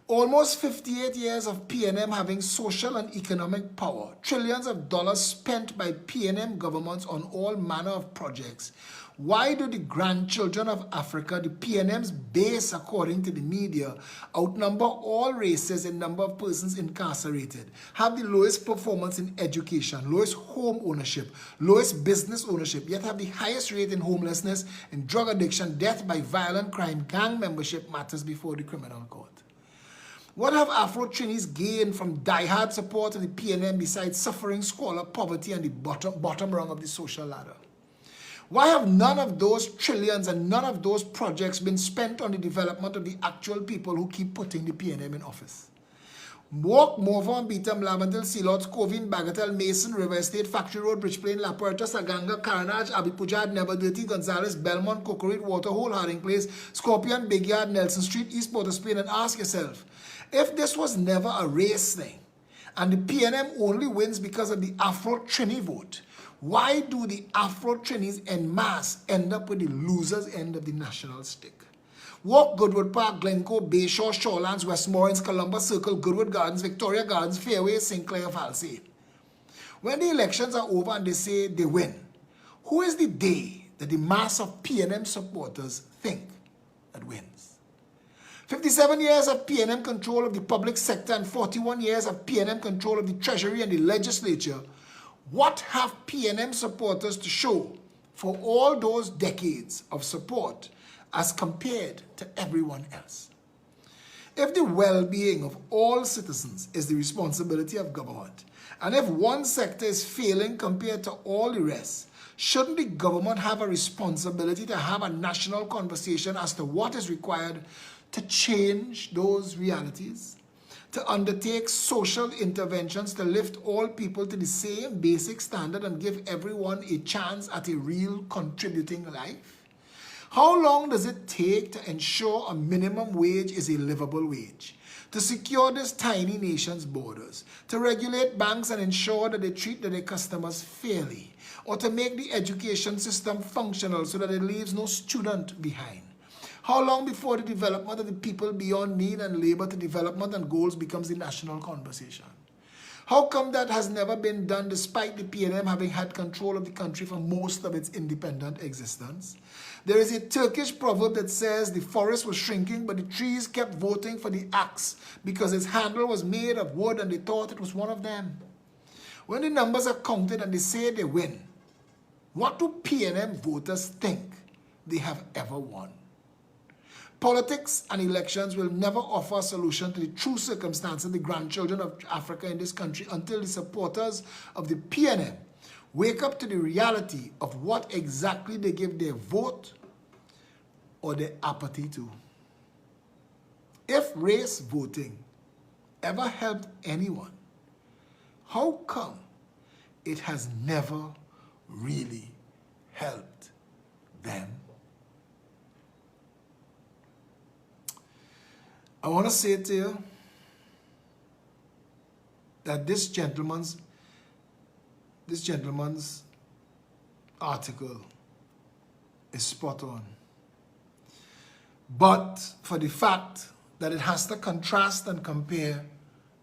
Almost 58 years of PNM having social and economic power, trillions of dollars spent by PNM governments on all manner of projects. Why do the grandchildren of Africa, the PNM's base according to the media, outnumber all races in number of persons incarcerated, have the lowest performance in education, lowest home ownership, lowest business ownership, yet have the highest rate in homelessness, in drug addiction, death by violent crime, gang membership matters before the criminal court? What have Afro-Trinis gained from die-hard support of the PNM besides suffering, squalor, poverty, and the bottom rung of the social ladder? Why have none of those trillions and none of those projects been spent on the development of the actual people who keep putting the PNM in office? Walk, Morvan, Beatam, Lavendale, Sealots, Covin, Bagatelle, Mason, River Estate, Factory Road, Bridge Plain, La Puerta, Saganga, Caranage, Abipujad, Never Dirty, Gonzales, Belmont, Cocorite, Waterhole, Harding Place, Scorpion, Big Yard, Nelson Street, East Port of Spain, and ask yourself, if this was never a race thing, and the PNM only wins because of the Afro-Trini vote, why do the Afro-Trinis en masse end up with the loser's end of the national stick? Walk, Goodwood Park, Glencoe, Bayshore, Shorelands, Westmoreland, Columbus Circle, Goodwood Gardens, Victoria Gardens, Fairway, St. Clair, Falsey. When the elections are over and they say they win, who is the day that the mass of PNM supporters think that wins? 57 years of PNM control of the public sector and 41 years of PNM control of the Treasury and the legislature. What have PNM supporters to show for all those decades of support as compared to everyone else? If the well-being of all citizens is the responsibility of government, and if one sector is failing compared to all the rest, shouldn't the government have a responsibility to have a national conversation as to what is required to change those realities, to undertake social interventions to lift all people to the same basic standard and give everyone a chance at a real contributing life? How long does it take to ensure a minimum wage is a livable wage, to secure this tiny nation's borders, to regulate banks and ensure that they treat their customers fairly, or to make the education system functional so that it leaves no student behind? How long before the development of the people beyond need and labor to development and goals becomes the national conversation? How come that has never been done despite the PNM having had control of the country for most of its independent existence? There is a Turkish proverb that says the forest was shrinking, but the trees kept voting for the axe because its handle was made of wood and they thought it was one of them. When the numbers are counted and they say they win, what do PNM voters think they have ever won? Politics and elections will never offer a solution to the true circumstances of the grandchildren of Africa in this country until the supporters of the PNM wake up to the reality of what exactly they give their vote or their apathy to. If race voting ever helped anyone, how come it has never really helped them? I want to say to you that this gentleman's article is spot on. But for the fact that it has to contrast and compare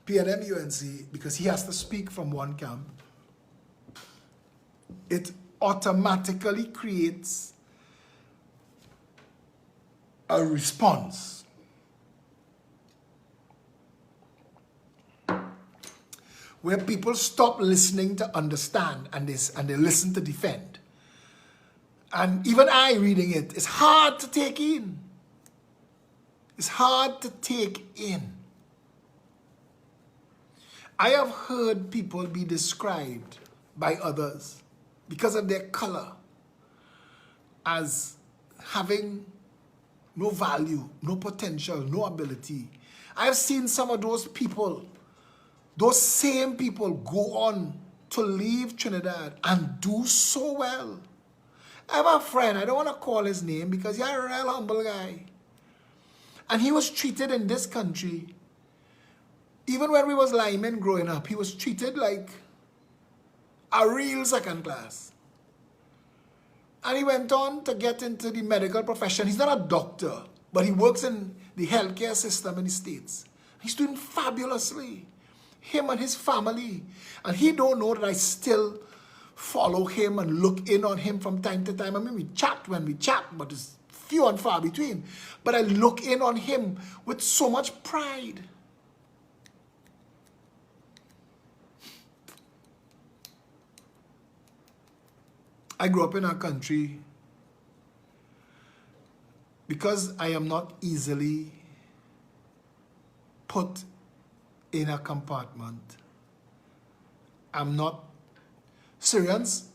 PNM UNC, because he has to speak from one camp, it automatically creates a response where people stop listening to understand and they listen to defend. And even I reading it, it's hard to take in. It's hard to take in. I have heard people be described by others because of their color as having no value, no potential, no ability. I've seen some of those people, those same people, go on to leave Trinidad and do so well. I have a friend, I don't want to call his name because he's a real humble guy. And he was treated in this country, even when we was linemen growing up, he was treated like a real second class. And he went on to get into the medical profession. He's not a doctor, but he works in the healthcare system in the States. He's doing fabulously. Him and his family. And he don't know that I still follow him and look in on him from time to time. I mean, we chat when we chat, but it's few and far between. But I look in on him with so much pride. I grew up in a country because I am not easily put in a compartment. I'm not. Syrians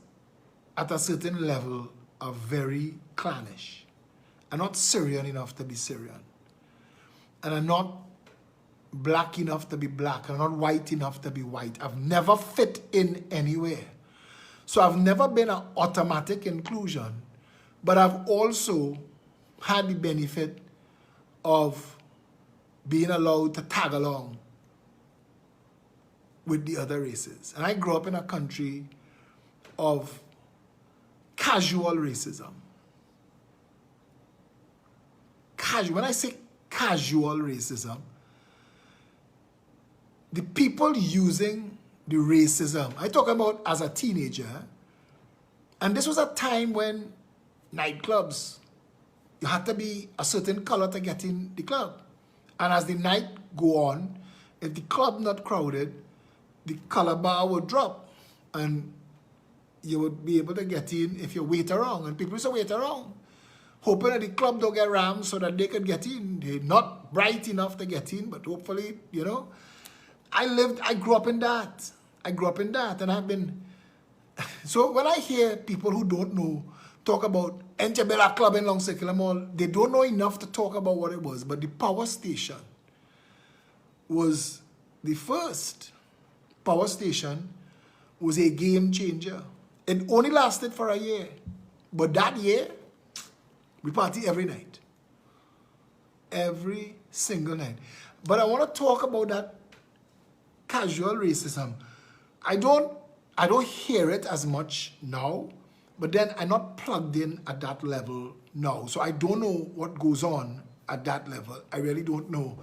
at a certain level are very clannish. I'm not Syrian enough to be Syrian. And I'm not black enough to be black. I'm not white enough to be white. I've never fit in anywhere. So I've never been an automatic inclusion, but I've also had the benefit of being allowed to tag along with the other races. And I grew up in a country of casual racism. When I say casual racism, the people using the racism, I talk about as a teenager, and this was a time when nightclubs, you had to be a certain color to get in the club. And as the night go on, if the club not crowded, the color bar would drop and you would be able to get in if you wait around. And people used to wait around, hoping that the club don't get rammed so that they could get in. They're not bright enough to get in, but hopefully, you know. I grew up in that. And I've been, so when I hear people who don't know talk about Enchebella Club in Long Circular Mall, they don't know enough to talk about what it was. But the power station was the first power station, was a game changer. It only lasted for a year. But that year, we party every night. Every single night. But I want to talk about that casual racism. I don't hear it as much now But then I'm not plugged in at that level now. So I don't know what goes on at that level. I really don't know.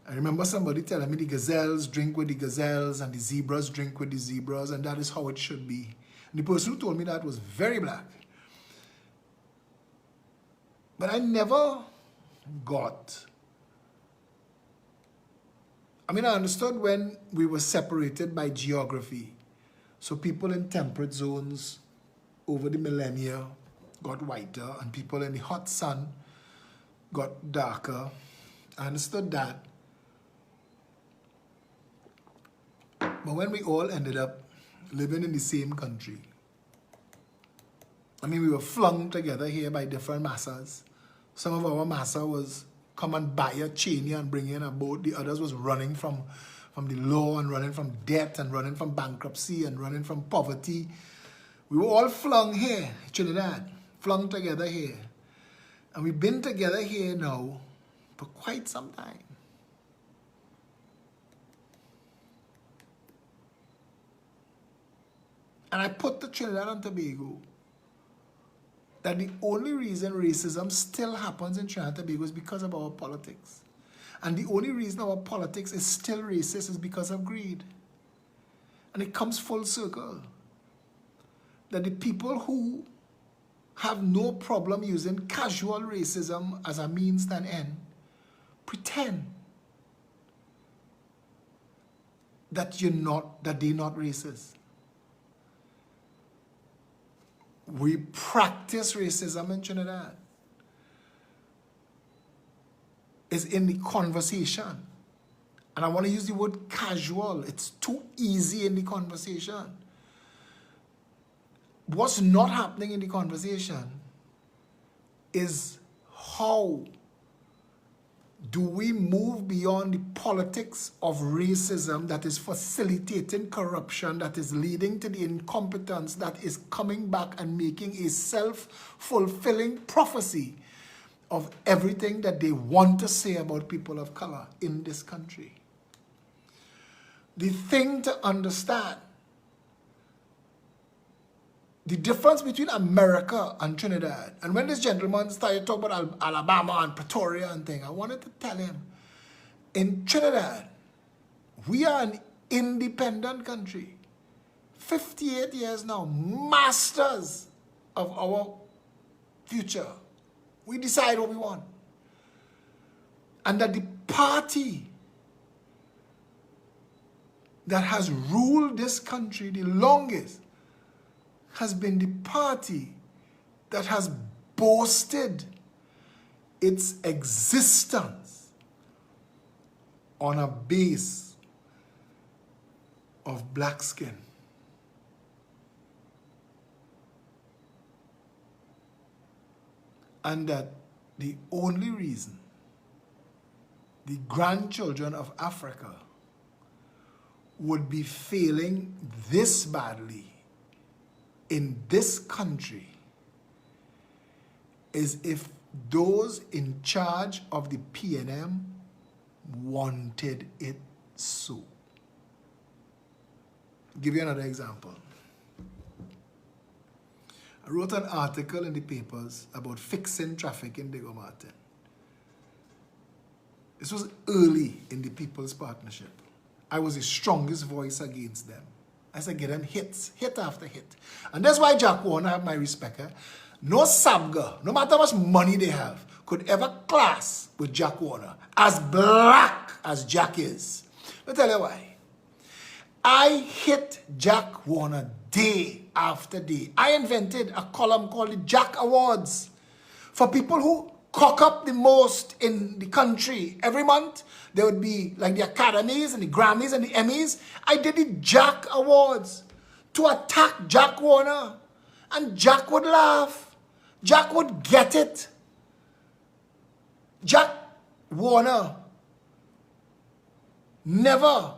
I remember somebody telling me the gazelles drink with the gazelles and the zebras drink with the zebras, and that is how it should be. And the person who told me that was very black. But I never got... I mean, I understood when we were separated by geography. So people in temperate zones over the millennia got whiter, and people in the hot sun got darker. I understood that. But when we all ended up living in the same country, I mean, we were flung together here by different massas. Some of our massa was come and buy a chain and bring in a boat. The others was running from the law and running from debt and running from bankruptcy and running from poverty. We were all flung here, Trinidad, flung together here. And we've been together here now for quite some time. And I put the Trinidad and Tobago that the only reason racism still happens in Trinidad and Tobago is because of our politics. And the only reason our politics is still racist is because of greed. And it comes full circle. That the people who have no problem using casual racism as a means to an end pretend that they're not racist. We practice racism in Trinidad. It's in the conversation. And I want to use the word casual. It's too easy in the conversation. What's not happening in the conversation is how do we move beyond the politics of racism that is facilitating corruption, that is leading to the incompetence, that is coming back and making a self-fulfilling prophecy of everything that they want to say about people of color in this country. The thing to understand, the difference between America and Trinidad, and when this gentleman started talking about Alabama and Pretoria and thing, I wanted to tell him, in Trinidad, we are an independent country. 58 years now, masters of our future. We decide what we want. And that the party that has ruled this country the longest has been the party that has boasted its existence on a base of black skin. And that the only reason the grandchildren of Africa would be failing this badly in this country is if those in charge of the PNM wanted it so. I'll give you another example. I wrote an article in the papers about fixing traffic in Diego Martin. This was early in the People's Partnership. I was the strongest voice against them. I said, get them hits, hit after hit. And that's why Jack Warner have my respect. No Sabga, no matter how much money they have, could ever class with Jack Warner as black as Jack is. Let me tell you why. I hit Jack Warner day after day. I invented a column called the Jack Awards for people who cock up the most in the country. Every month, there would be like the Academies and the Grammys and the Emmys. I did the Jack Awards to attack Jack Warner. And Jack would laugh. Jack would get it. Jack Warner never,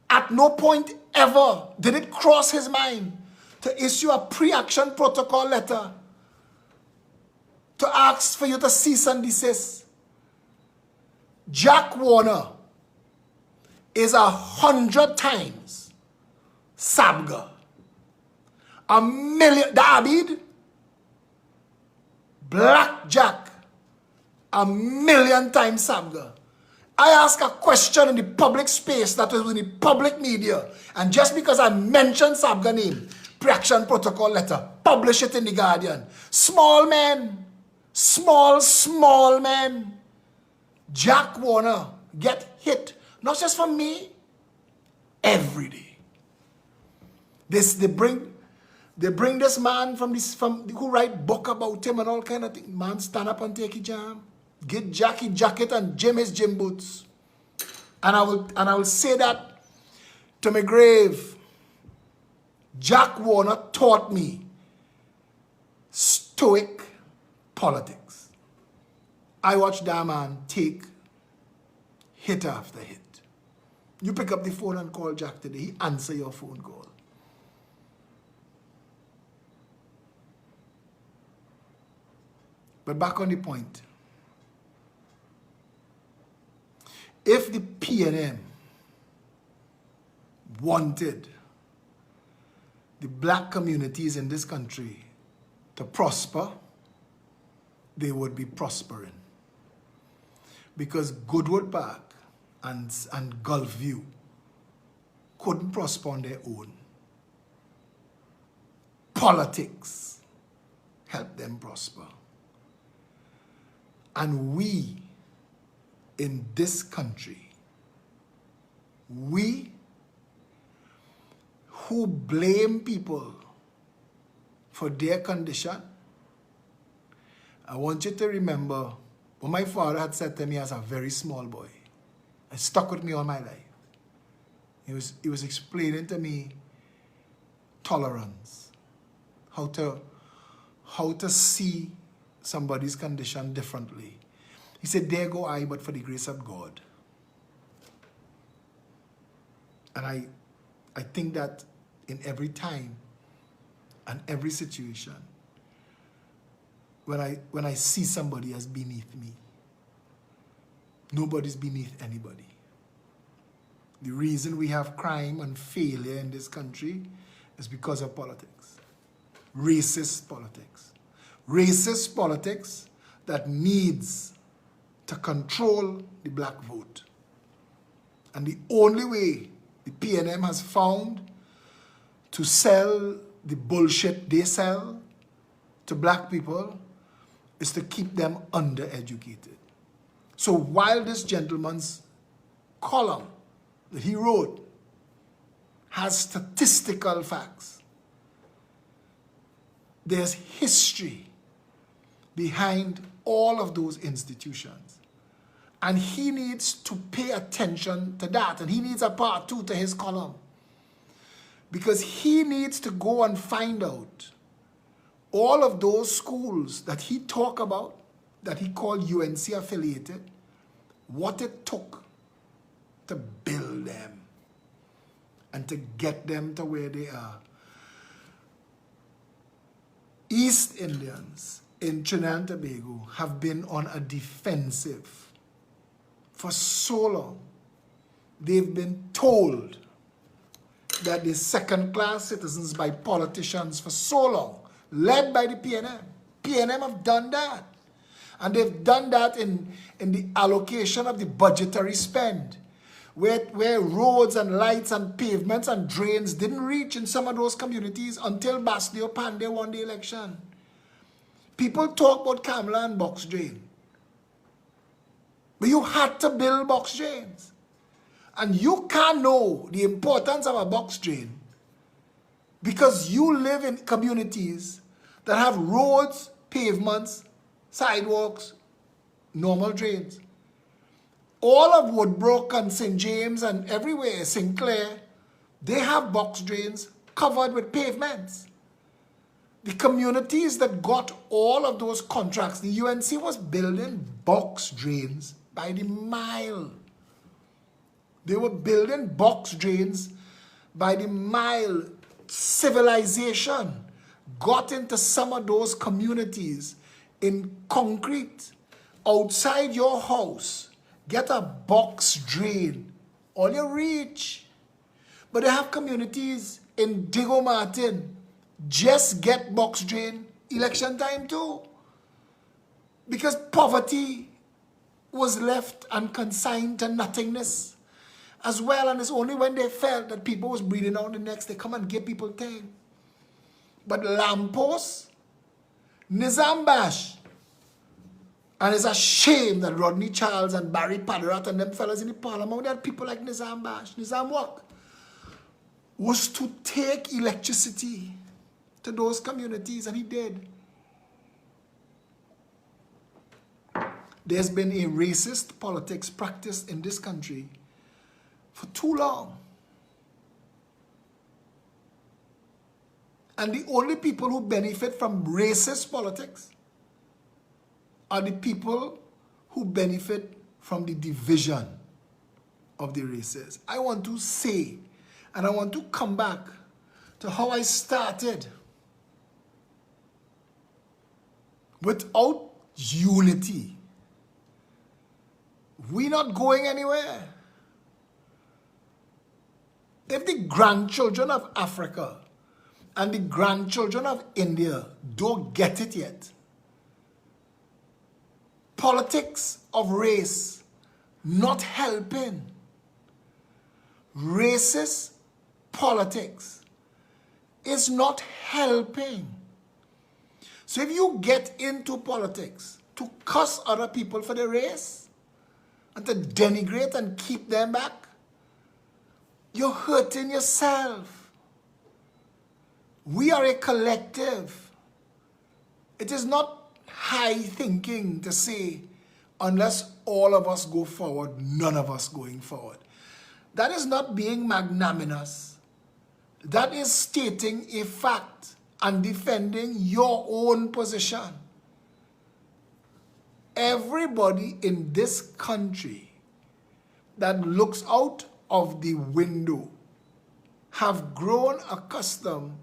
at no point ever, did it cross his mind to issue a pre-action protocol letter to ask for you to cease and desist. Jack Warner is 100 times Sabga. 1 million, David, blackjack a million times, Sabga. I ask a question in the public space that was in the public media, and just because I mentioned Sabga name, pre-action protocol letter, publish it in the Guardian. Small men, small men, Jack Warner get hit, not just from me, every day. They bring this man from who write book about him and all kind of things. Man stand up and take his jam. Get Jackie jacket and Jim his gym boots. And I will say that to my grave. Jack Warner taught me stoic politics. I watched that man take hit after hit. You pick up the phone and call Jack today, he answer your phone call. But back on the point. If the PNM wanted the black communities in this country to prosper, they would be prospering. Because Goodwood Park and Gulfview couldn't prosper on their own. Politics helped them prosper. And we, in this country, we who blame people for their condition, I want you to remember what my father had said to me as a very small boy. It stuck with me all my life. He was explaining to me tolerance, how to see somebody's condition differently. He said, there go I, but for the grace of God. And I think that in every time and every situation, when I see somebody as beneath me, nobody's beneath anybody. The reason we have crime and failure in this country is because of politics. Racist politics. Racist politics that needs to control the black vote. And the only way the PNM has found to sell the bullshit they sell to black people is to keep them undereducated. So while this gentleman's column that he wrote has statistical facts, there's history behind all of those institutions. And he needs to pay attention to that. And he needs a part 2 to his column. Because he needs to go and find out all of those schools that he talked about, that he called UNC affiliated, what it took to build them and to get them to where they are. East Indians in Trinidad and Tobago have been on a defensive for so long. They've been told that they're second-class citizens by politicians for so long, led by the PNM. PNM have done that. And they've done that in the allocation of the budgetary spend, where roads and lights and pavements and drains didn't reach in some of those communities until Basdio Pandey won the election. People talk about Kamla and box drain. But you had to build box drains. And you can't know the importance of a box drain because you live in communities that have roads, pavements, sidewalks, normal drains. All of Woodbrook and St. James and everywhere, St. Clair, they have box drains covered with pavements. The communities that got all of those contracts, the UNC was building box drains by the mile. They were building box drains by the mile. Civilization got into some of those communities in concrete. Outside your house, get a box drain. All you reach. But they have communities in Diego Martin. Just get box drain election time too. Because poverty was left and consigned to nothingness as well. And it's only when they felt that people was breathing out the necks, they come and give people thing. But lampposts, Nizam Bash, and it's a shame that Rodney Charles and Barry Padarat and them fellas in the parliament, they had people like Nizam Bash. Nizam work was to take electricity to those communities, and he did. There's been a racist politics practiced in this country for too long. And the only people who benefit from racist politics are the people who benefit from the division of the races. I want to say, and I want to come back to how I started. Without unity, we're not going anywhere. If the grandchildren of Africa and the grandchildren of India don't get it yet, politics of race not helping. Racist politics is not helping. So if you get into politics to cuss other people for their race and to denigrate and keep them back, you're hurting yourself. We are a collective. It is not high thinking to say, unless all of us go forward, none of us going forward. That is not being magnanimous. That is stating a fact and defending your own position. Everybody in this country that looks out of the window have grown accustomed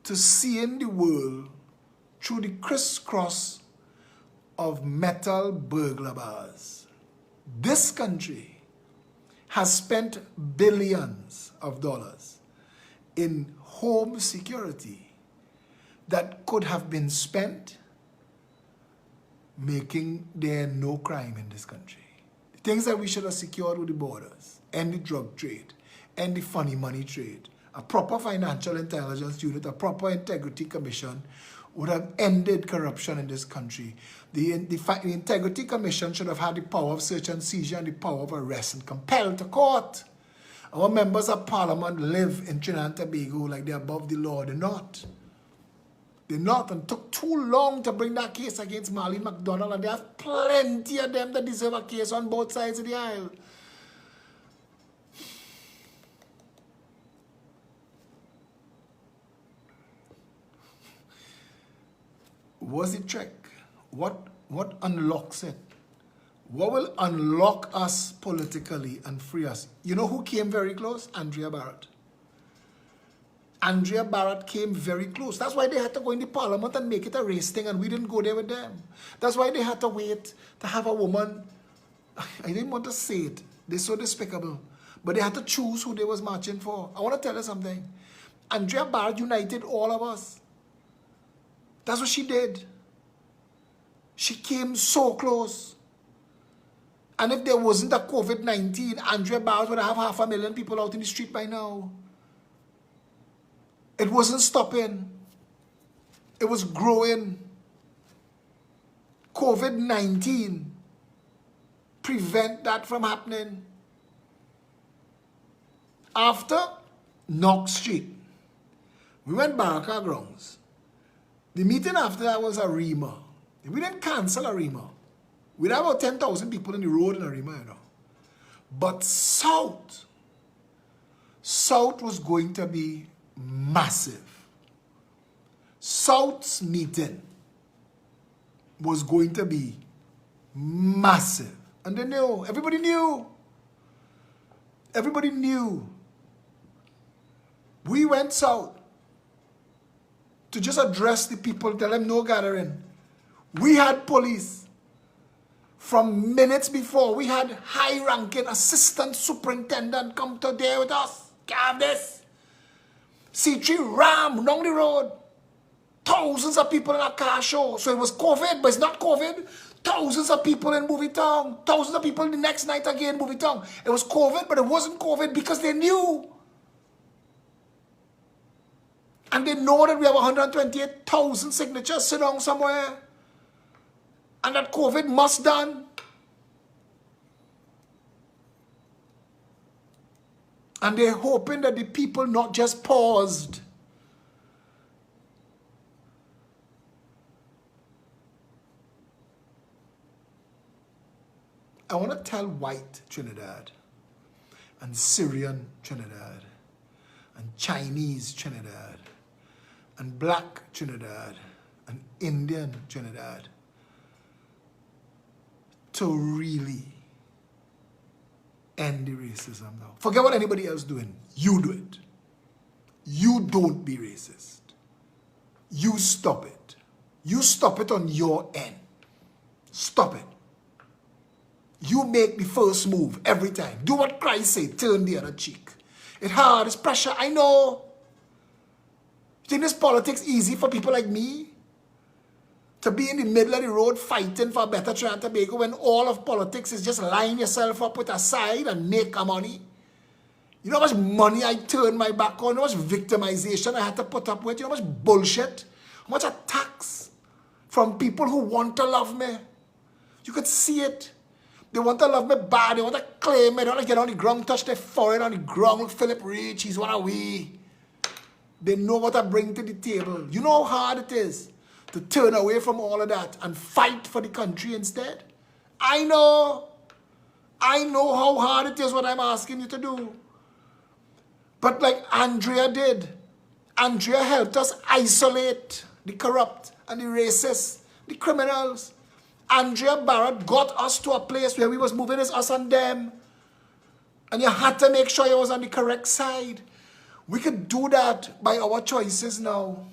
to seeing the world through the crisscross of metal burglar bars. This country has spent billions of dollars in home security that could have been spent making there no crime in this country. The things that we should have secured with the borders, end the drug trade, end the funny money trade, a proper financial intelligence unit, a proper integrity commission would have ended corruption in this country. The integrity commission should have had the power of search and seizure and the power of arrest and compel to court. Our members of parliament live in Trinidad and Tobago like they're above the law. They're not. They're not, and took too long to bring that case against Marlene McDonald, and they have plenty of them that deserve a case on both sides of the aisle. What's the trick? What unlocks it? What will unlock us politically and free us? You know who came very close? Andrea Barrett. Andrea Barrett came very close. That's why they had to go in the parliament and make it a race thing, and we didn't go there with them. That's why they had to wait to have a woman. I didn't want to say it. They're so despicable. But they had to choose who they was marching for. I want to tell you something. Andrea Barrett united all of us. That's what she did. She came so close. And if there wasn't a COVID-19, Andrea Barrett would have 500,000 people out in the street by now. It wasn't stopping. It was growing. COVID-19 prevent that from happening. After Knox Street, we went Baraka Grounds. The meeting after that was Arima. We didn't cancel Arima. We had about 10,000 people in the road in Arima, you know. But South was going to be massive. South's meeting was going to be massive. And they knew. Everybody knew. Everybody knew. We went south to just address the people, tell them no gathering. We had police. From minutes before, we had high-ranking assistant superintendent come to there with us. Have this. C3 ram down the road. Thousands of people in a car show. So it was COVID, but it's not COVID. Thousands of people in Movie Town. Thousands of people the next night again in Movie Town. It was COVID, but it wasn't COVID because they knew. And they know that we have 128,000 signatures sit down somewhere. And that COVID must done. And they're hoping that the people not just paused. I want to tell white Trinidad and Syrian Trinidad and Chinese Trinidad and black Trinidad and Indian Trinidad to really end the racism now. Forget what anybody else doing. You do it. You don't be racist. You stop it. You stop it on your end. Stop it. You make the first move every time. Do what Christ said. Turn the other cheek. It's hard. It's pressure. I know. You think this politics easy for people like me? To be in the middle of the road fighting for a better Trinidad and Tobago when all of politics is just line yourself up with a side and make a money? You know how much money I turned my back on? How much victimization I had to put up with? You know how much bullshit? How much attacks from people who want to love me? You could see it. They want to love me bad. They want to claim me. They want to get on the ground, touch their forehead on the ground. Look, Philip Rich, he's one away. They know what I bring to the table. You know how hard it is to turn away from all of that and fight for the country instead? I know. I know how hard it is what I'm asking you to do. But like Andrea did, Andrea helped us isolate the corrupt and the racist, the criminals. Andrea Barrett got us to a place where we was moving as us and them. And you had to make sure you was on the correct side. We could do that by our choices now.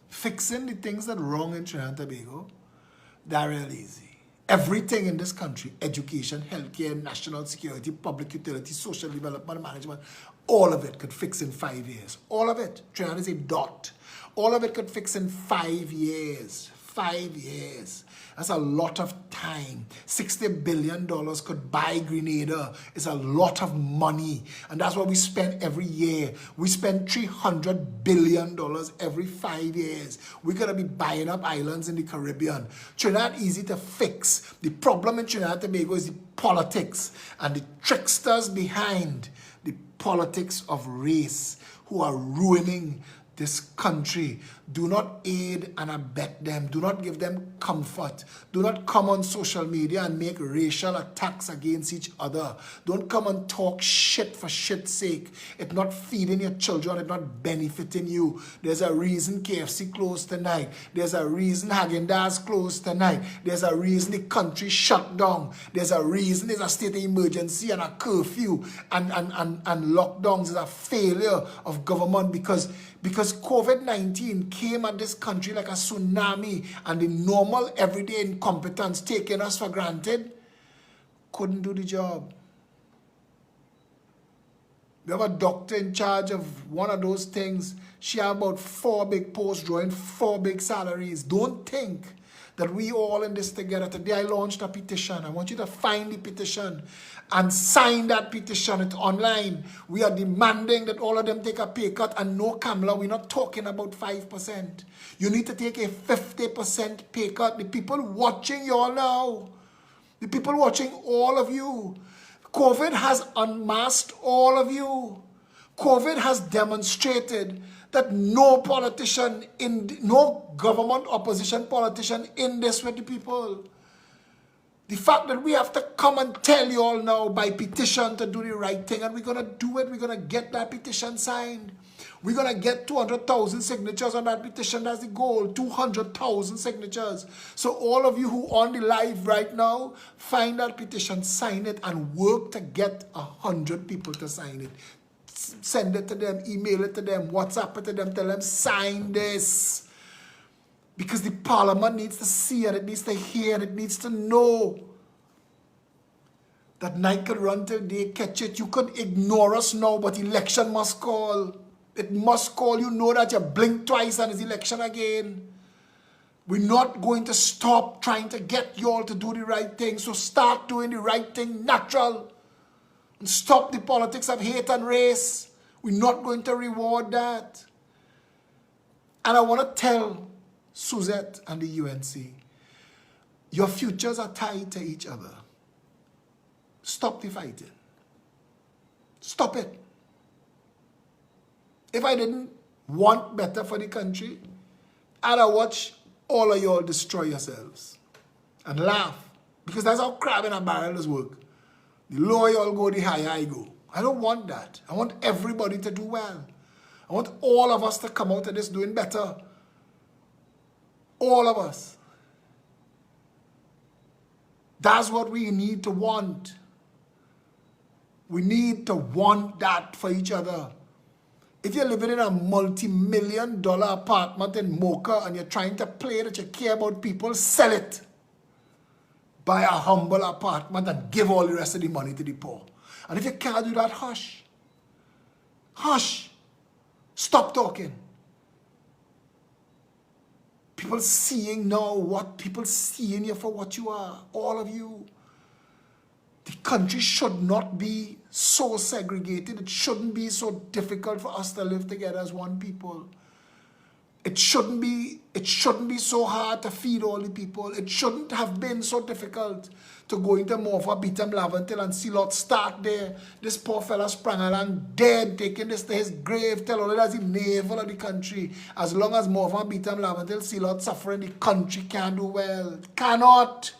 Fixing the things that are wrong in Trinidad and Tobago, they're real easy. Everything in this country, education, healthcare, national security, public utility, social development, management, all of it could fix in 5 years. All of it. Trinidad is a dot. All of it could fix in 5 years. 5 years. That's a lot of time. $60 billion could buy Grenada. It's a lot of money. And that's what we spend every year. We spend $300 billion every 5 years. We're going to be buying up islands in the Caribbean. Trinidad easy to fix. The problem in Trinidad and Tobago is the politics and the tricksters behind the politics of race who are ruining this country. Do not aid and abet them. Do not give them comfort. Do not come on social media and make racial attacks against each other. Don't come and talk shit for shit's sake. It's not feeding your children. It's not benefiting you. There's a reason KFC closed tonight. There's a reason Häagen-Dazs closed tonight. There's a reason the country shut down. There's a reason there's a state of emergency and a curfew and lockdowns. Is a failure of government because COVID-19 came at this country like a tsunami and the normal everyday incompetence taking us for granted couldn't do the job. We have a doctor in charge of one of those things. She had about 4 big posts drawing 4 big salaries. Don't think that we all in this together. Today I launched a petition. I want you to find the petition and sign that petition. It's online. We are demanding that all of them take a pay cut and no Kamla. We're not talking about 5%. You need to take a 50% pay cut. The people watching you all now, the people watching all of you, COVID has unmasked all of you. COVID has demonstrated that no politician, no government opposition politician in this with the people. The fact that we have to come and tell you all now by petition to do the right thing, and we're going to do it. We're going to get that petition signed. We're going to get 200,000 signatures on that petition. That's the goal, 200,000 signatures. So all of you who are on the live right now, find that petition, sign it, and work to get 100 people to sign it. Send it to them, email it to them, WhatsApp it to them, tell them, sign this. Because the parliament needs to see it, it needs to hear it, it needs to know that night could run till day catch it. You could ignore us now, but election must call. It must call. You know that you blink twice and it's election again. We're not going to stop trying to get you all to do the right thing. So start doing the right thing natural. And stop the politics of hate and race. We're not going to reward that. And I want to tell Suzette and the UNC, your futures are tied to each other. Stop the fighting. Stop it. If I didn't want better for the country, I'd watch all of y'all destroy yourselves and laugh. Because that's how crab in a barrel does work. The lower y'all go, the higher I go. I don't want that. I want everybody to do well. I want all of us to come out of this doing better. All of us. That's what we need to want. We need to want that for each other. If you're living in a multi-million-dollar apartment in Mocha and you're trying to play that you care about people, sell it. Buy a humble apartment and give all the rest of the money to the poor. And if you can't do that, hush. Hush. Stop talking. People seeing now what people seeing you for what you are. All of you. The country should not be so segregated. It shouldn't be so difficult for us to live together as one people. It shouldn't be so hard to feed all the people. It shouldn't have been so difficult to go into Morpha, Beetham, Laventil, and Sealot. Start there. This poor fella sprang along dead, taking this to his grave. Tell all that's the navel of the country. As long as Morpha, Beetham, Laventil, Sealot suffering, the country can't do well. It cannot.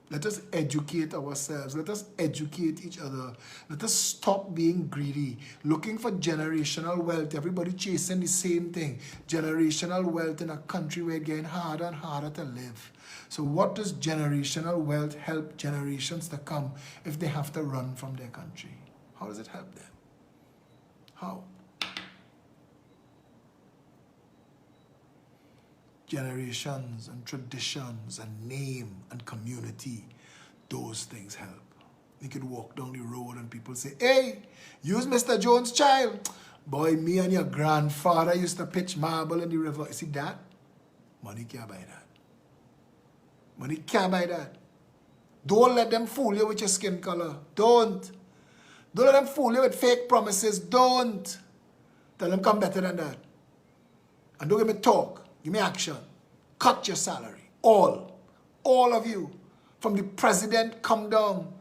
Let us educate ourselves. Let us educate each other. Let us stop being greedy, looking for generational wealth. Everybody chasing the same thing. Generational wealth in a country where it's getting harder and harder to live. So what does generational wealth help generations to come if they have to run from their country? How does it help them? How? Generations and traditions and name and community, those things help. You could walk down the road and people say, hey, use Mr. Jones' child. Boy, me and your grandfather used to pitch marble in the river. You see that? Money can't buy that. Money can't buy that. Don't let them fool you with your skin color. Don't. Don't let them fool you with fake promises. Don't. Tell them come better than that. And don't give me talk. Give me action. Cut your salary. All of you. From the president, come down.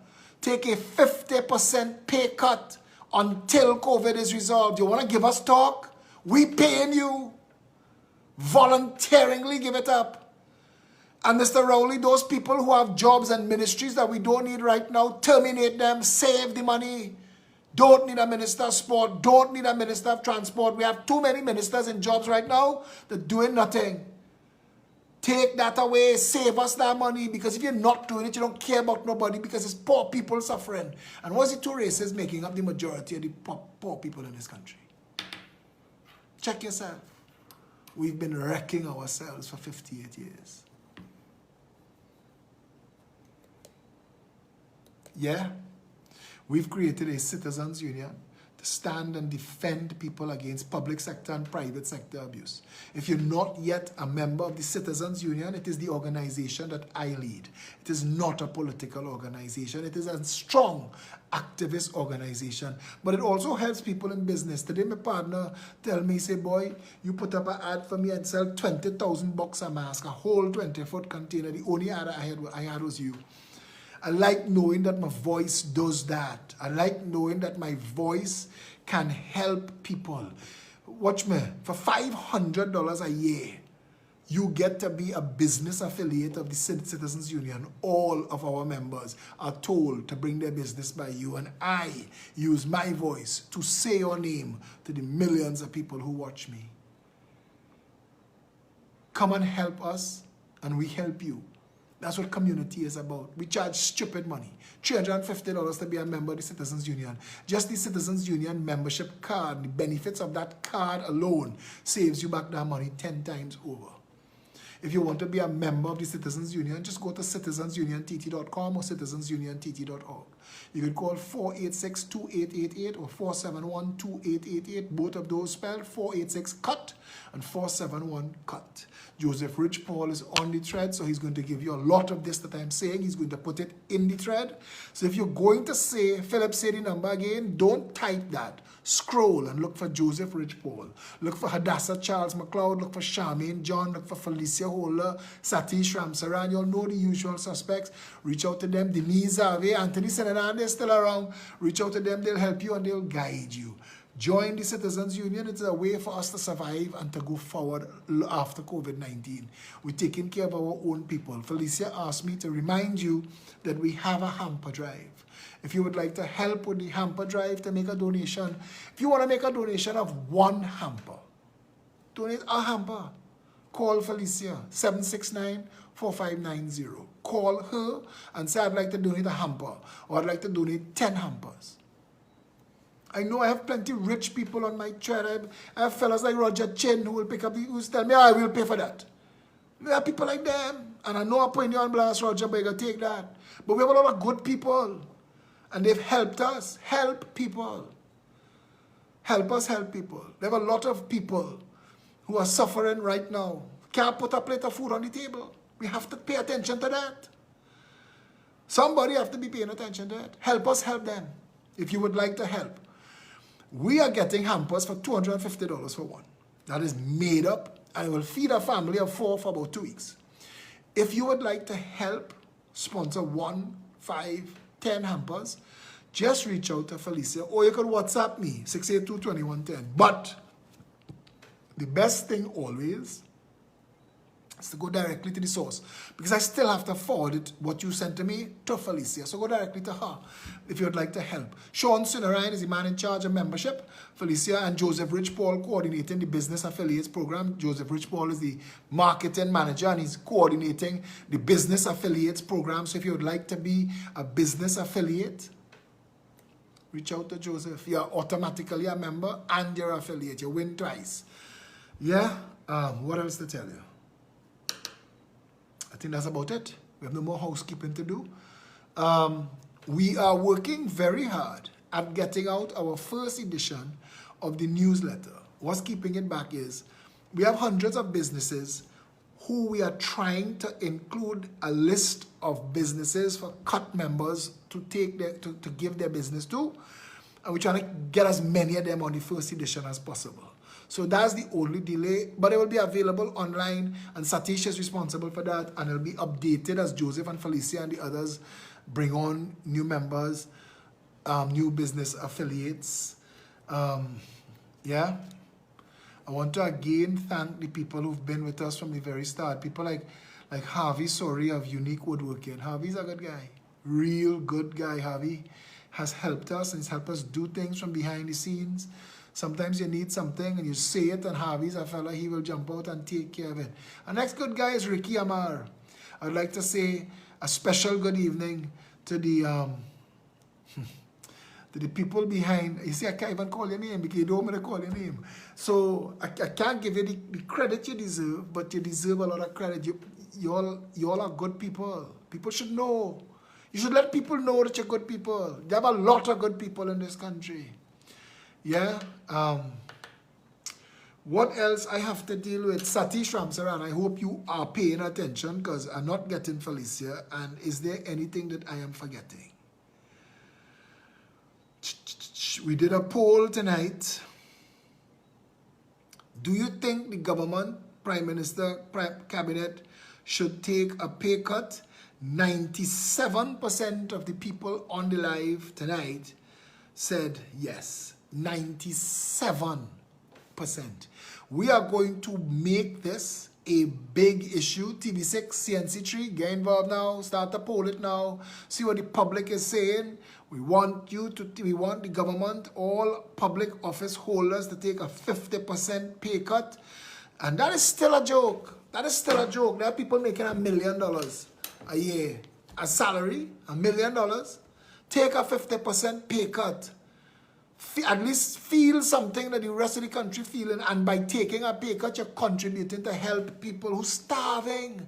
Take a 50% pay cut until COVID is resolved. You want to give us talk? We paying you. Voluntarily give it up. And Mr. Rowley, those people who have jobs and ministries that we don't need right now, terminate them. Save the money. Don't need a minister of sport. Don't need a minister of transport. We have too many ministers in jobs right now that doing nothing. Take that away. Save us that money. Because if you're not doing it, you don't care about nobody because it's poor people suffering. And what's the two races making up the majority of the poor people in this country? Check yourself. We've been wrecking ourselves for 58 years. Yeah? We've created a citizens union to stand and defend people against public sector and private sector abuse. If you're not yet a member of the citizens union, it is the organization that I lead. It is not a political organization. It is a strong activist organization. But it also helps people in business. Today my partner tell me, say, boy, you put up an ad for me and sell 20,000 bucks a mask, a whole 20-foot container. The only ad I had was you. I like knowing that my voice does that. I like knowing that my voice can help people. Watch me. For $500 a year, you get to be a business affiliate of the Citizens Union. All of our members are told to bring their business by you. And I use my voice to say your name to the millions of people who watch me. Come and help us, and we help you. That's what community is about. We charge stupid money. $350 to be a member of the Citizens Union. Just the Citizens Union membership card, the benefits of that card alone saves you back that money 10 times over. If you want to be a member of the Citizens Union, just go to citizensuniontt.com or citizensuniontt.org. You can call 486-2888 or 471-2888. Both of those spelled 486-CUT and 471-CUT. Joseph Rich Paul is on the thread, so he's going to give you a lot of this that I'm saying. He's going to put it in the thread. So if you're going to say, Philip, say the number again, don't type that. Scroll and look for Joseph Rich Paul. Look for Hadassah Charles McLeod. Look for Charmaine John. Look for Felicia Holder, Satish Ramsaran. You all know the usual suspects. Reach out to them. Denise Harvey, Anthony Senanan, they're still around. Reach out to them. They'll help you and they'll guide you. Join the Citizens Union. It's a way for us to survive and to go forward after COVID-19. We're taking care of our own people. Felicia asked me to remind you that we have a hamper drive. If you would like to help with the hamper drive to make a donation, if you want to make a donation of one hamper, donate a hamper, call Felicia, 769-4590. Call her and say, I'd like to donate a hamper, or I'd like to donate 10 hampers. I know I have plenty rich people on my thread. I have fellas like Roger Chin who will pick up the, who tell me, I will pay for that. There are people like them. And I know I'm putting you on blast, Roger, but you gotta take that. But we have a lot of good people. And they've helped us. Help people. Help us help people. There are a lot of people who are suffering right now. Can't put a plate of food on the table. We have to pay attention to that. Somebody have to be paying attention to that. Help us help them. If you would like to help. We are getting hampers for $250 for one. That is made up and it will feed a family of 4 for about 2 weeks. If you would like to help sponsor 1, 5, 10 hampers, just reach out to Felicia or you can WhatsApp me, 682-2110. But the best thing always is to go directly to the source because I still have to forward it, what you sent to me, to Felicia. So go directly to her if you would like to help. Sean Sinarayan is the man in charge of membership. Felicia and Joseph Rich Paul coordinating the business affiliates program. Joseph Rich Paul is the marketing manager and he's coordinating the business affiliates program. So if you would like to be a business affiliate, reach out to Joseph. You're automatically a member and you're an affiliate. You win twice. Yeah? What else to tell you? I think that's about it. We have no more housekeeping to do. We are working very hard at getting out our first edition of the newsletter. What's keeping it back is we have hundreds of businesses who we are trying to include a list of businesses for CUT members to take their, to give their business to. And we're trying to get as many of them on the first edition as possible. So that's the only delay, but it will be available online and Satish is responsible for that and it'll be updated as Joseph and Felicia and the others bring on new members, new business affiliates. Yeah. I want to again thank the people who've been with us from the very start. People like Harvey Sori of Unique Woodworking. Harvey's a good guy. Real good guy, Harvey. Has helped us and he's helped us do things from behind the scenes. Sometimes you need something and you say it and Harvey's a fella, he will jump out and take care of it. Our next good guy is Ricky Amar. I'd like to say a special good evening to the people behind. You see, I can't even call your name because you don't want me to call your name. So I can't give you the credit you deserve, but you deserve a lot of credit. You all are good people. People should know. You should let people know that you're good people. There are a lot of good people in this country. Yeah. What else I have to deal with? Satish Ramsaran, I hope you are paying attention because I'm not getting Felicia. And is there anything that I am forgetting? We did a poll tonight. Do you think the government, Prime Minister, Cabinet should take a pay cut? 97% of the people on the live tonight said yes. 97%. We are going to make this a big issue. TV6, CNC3, get involved now. Start to poll it now. See what the public is saying. We want the government, all public office holders to take a 50% pay cut. And that is still a joke. That is still a joke. There are people making $1 million a year. A salary, $1 million. Take a 50% pay cut. At least feel something that the rest of the country feeling, and by taking a pay cut, you're contributing to help people who's starving.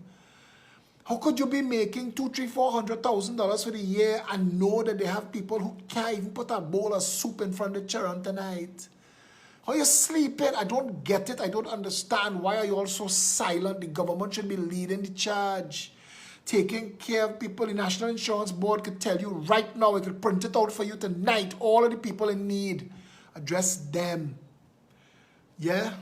How could you be making $200,000, $300,000 for the year and know that they have people who can't even put a bowl of soup in front of the children tonight? How you sleeping? I don't get it. I don't understand. Why are you all so silent? The government should be leading the charge, taking care of people. The National Insurance Board could tell you right now, it could print it out for you tonight, all of the people in need. Address them. Yeah?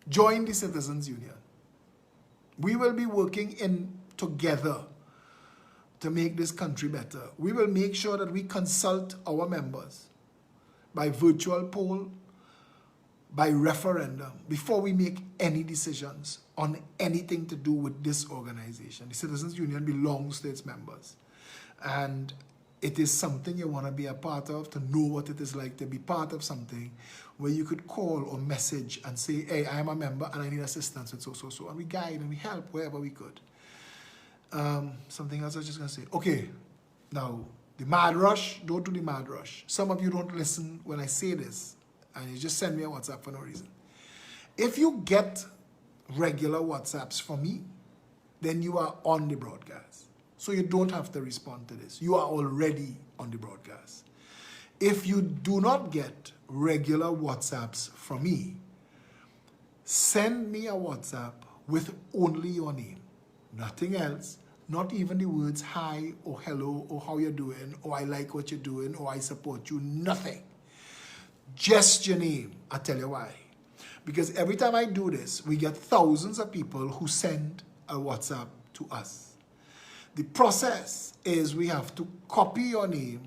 Join the Citizens Union. We will be working in together to make this country better. We will make sure that we consult our members by virtual poll, by referendum, before we make any decisions on anything to do with this organization. The Citizens Union belongs to its members. And it is something you want to be a part of, to know what it is like to be part of something where you could call or message and say, hey, I am a member and I need assistance with so. And we guide and we help wherever we could. Something else I was just going to say. Okay, now, the mad rush, don't do the mad rush. Some of you don't listen when I say this, and you just send me a WhatsApp for no reason. If you get regular WhatsApps from me, then you are on the broadcast. So you don't have to respond to this. You are already on the broadcast. If you do not get regular WhatsApps from me, send me a WhatsApp with only your name. Nothing else, not even the words hi or hello or how you're doing or I like what you're doing or I support you, nothing. Just your name. I'll tell you why. Because every time I do this, we get thousands of people who send a WhatsApp to us. The process is we have to copy your name,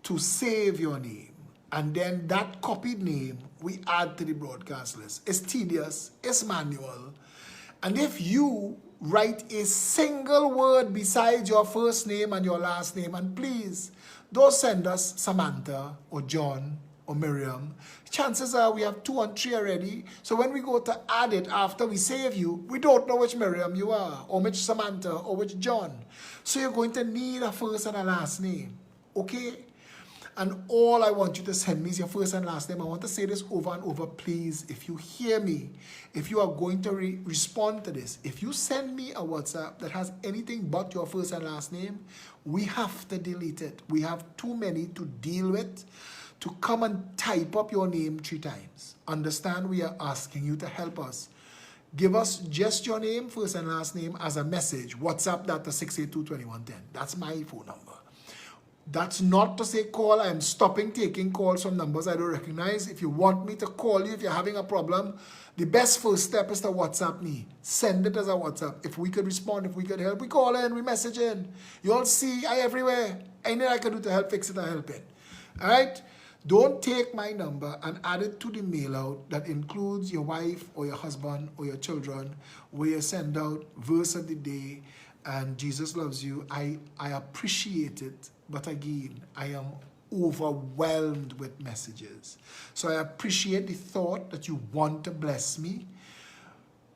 to save your name, and then that copied name we add to the broadcast list. It's tedious, it's manual, and if you write a single word besides your first name and your last name, and please don't send us Samantha or John or Miriam, chances are we have 2 and 3 already. So when we go to add it after we save you, we don't know which Miriam you are, or which Samantha, or which John. So you're going to need a first and a last name, okay? And all I want you to send me is your first and last name. I want to say this over and over, please. If you hear me, if you are going to respond to this, if you send me a WhatsApp that has anything but your first and last name, we have to delete it. We have too many to deal with, to come and type up your name 3 times. Understand, we are asking you to help us. Give us just your name, first and last name, as a message. WhatsApp that to 682-2110. That's my phone number. That's not to say call. I'm stopping taking calls from numbers I don't recognize. If you want me to call you, if you're having a problem, the best first step is to WhatsApp me. Send it as a WhatsApp. If we could respond, if we could help, we call in, we message in. You all see, I everywhere. Anything I can do to help fix it, I help it. All right? Don't take my number and add it to the mail out that includes your wife or your husband or your children, where you send out verse of the day and Jesus loves you. I appreciate it, but again, I am overwhelmed with messages. So I appreciate the thought that you want to bless me,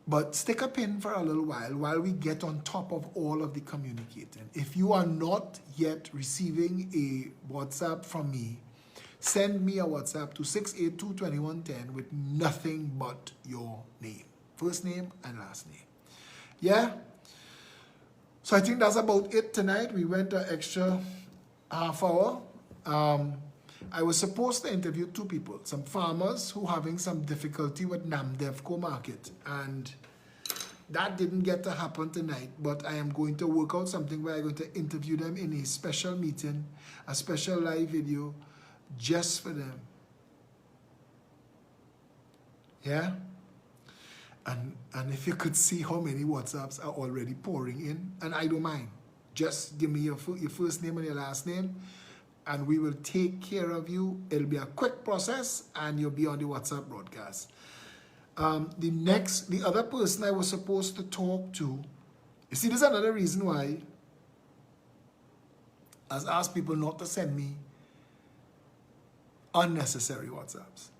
but stick a pin for a little while we get on top of all of the communicating. If you are not yet receiving a WhatsApp from me, send me a WhatsApp to 682-2110 with nothing but your name. First name and last name. Yeah? So I think that's about it tonight. We went an extra half hour. I was supposed to interview 2 people, some farmers who are having some difficulty with Namdevco market. And that didn't get to happen tonight, but I am going to work out something where I'm going to interview them in a special meeting, a special live video, just for them. Yeah? And if you could see how many WhatsApps are already pouring in, and I don't mind. Just give me your first name and your last name, and we will take care of you. It'll be a quick process, and you'll be on the WhatsApp broadcast. The other person I was supposed to talk to, you see, there's another reason why I've asked people not to send me unnecessary WhatsApps.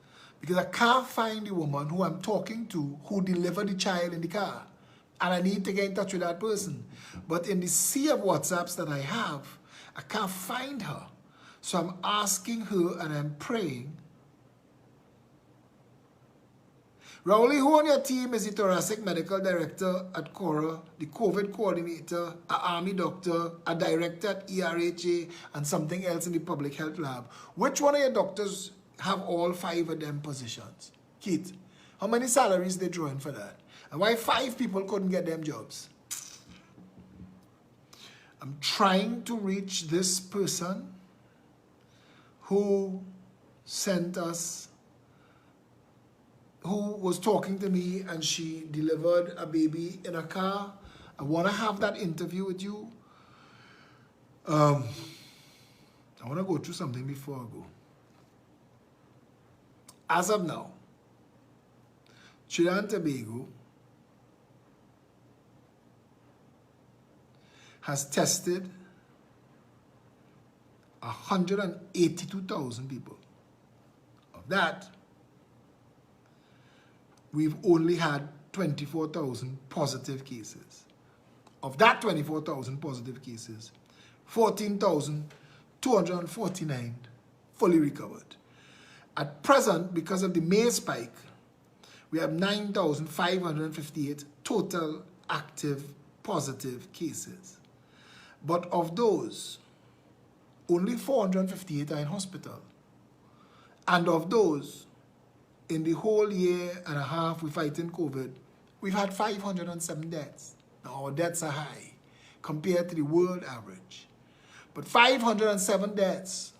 Because I can't find the woman who I'm talking to who delivered the child in the car. And I need to get in touch with that person. But in the sea of WhatsApps that I have, I can't find her. So I'm asking her and I'm praying Rowley, who on your team is the thoracic medical director at Cora, the COVID coordinator, an army doctor, a director at ERHA, and something else in the public health lab? Which one of your doctors have all 5 of them positions? Keith, how many salaries they drawing for that? And why 5 people couldn't get them jobs? I'm trying to reach this person who sent us, who was talking to me and she delivered a baby in a car. I want to have that interview with you. I want to go through something before I go. As of now, Trinidad and Tobago has tested 182,000 people. Of that, we've only had 24,000 positive cases. Of that 24,000 positive cases, 14,249 fully recovered. At present, because of the May spike, we have 9,558 total active positive cases. But of those, only 458 are in hospital. And of those, in the whole year and a half we fighting COVID, we've had 507 deaths. Now our deaths are high compared to the world average. But 507 deaths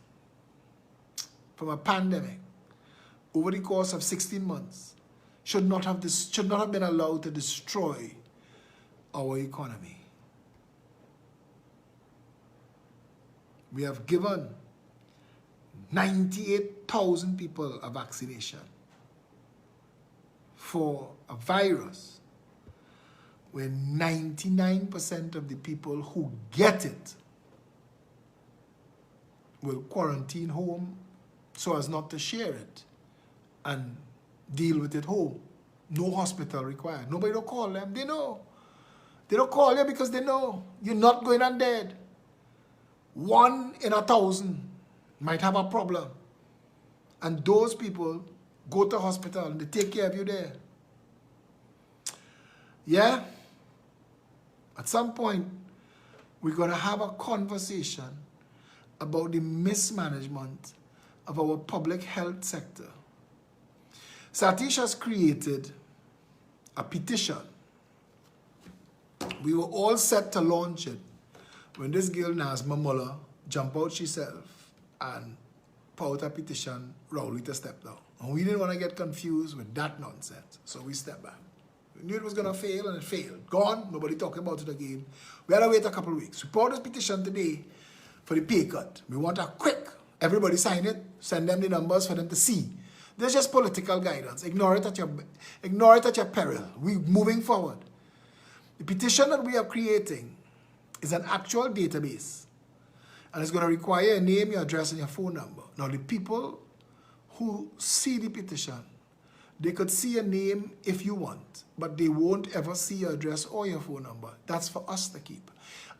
from a pandemic over the course of 16 months should not have been allowed to destroy our economy. We have given 98,000 people a vaccination for a virus where 99% of the people who get it will quarantine home so as not to share it and deal with it home. No hospital required. Nobody don't call them. They know. They don't call you because they know you're not going undead. 1 in 1,000 might have a problem. And those people go to hospital and they take care of you there. Yeah? At some point, we're going to have a conversation about the mismanagement of our public health sector. Satish has created a petition. We were all set to launch it when this girl Nazma Mullah jumped out herself and put out a petition, Rowley to step down. And we didn't want to get confused with that nonsense, so we stepped back. We knew it was going to fail, and it failed. Gone, nobody talking about it again. We had to wait a couple of weeks. We put out this petition today for the pay cut. We want a quick, everybody sign it, send them the numbers for them to see. There's just political guidance. Ignore it at your peril. We're moving forward. The petition that we are creating is an actual database, and it's going to require your name, your address, and your phone number. Now, the people who see the petition, they could see your name if you want, but they won't ever see your address or your phone number. That's for us to keep.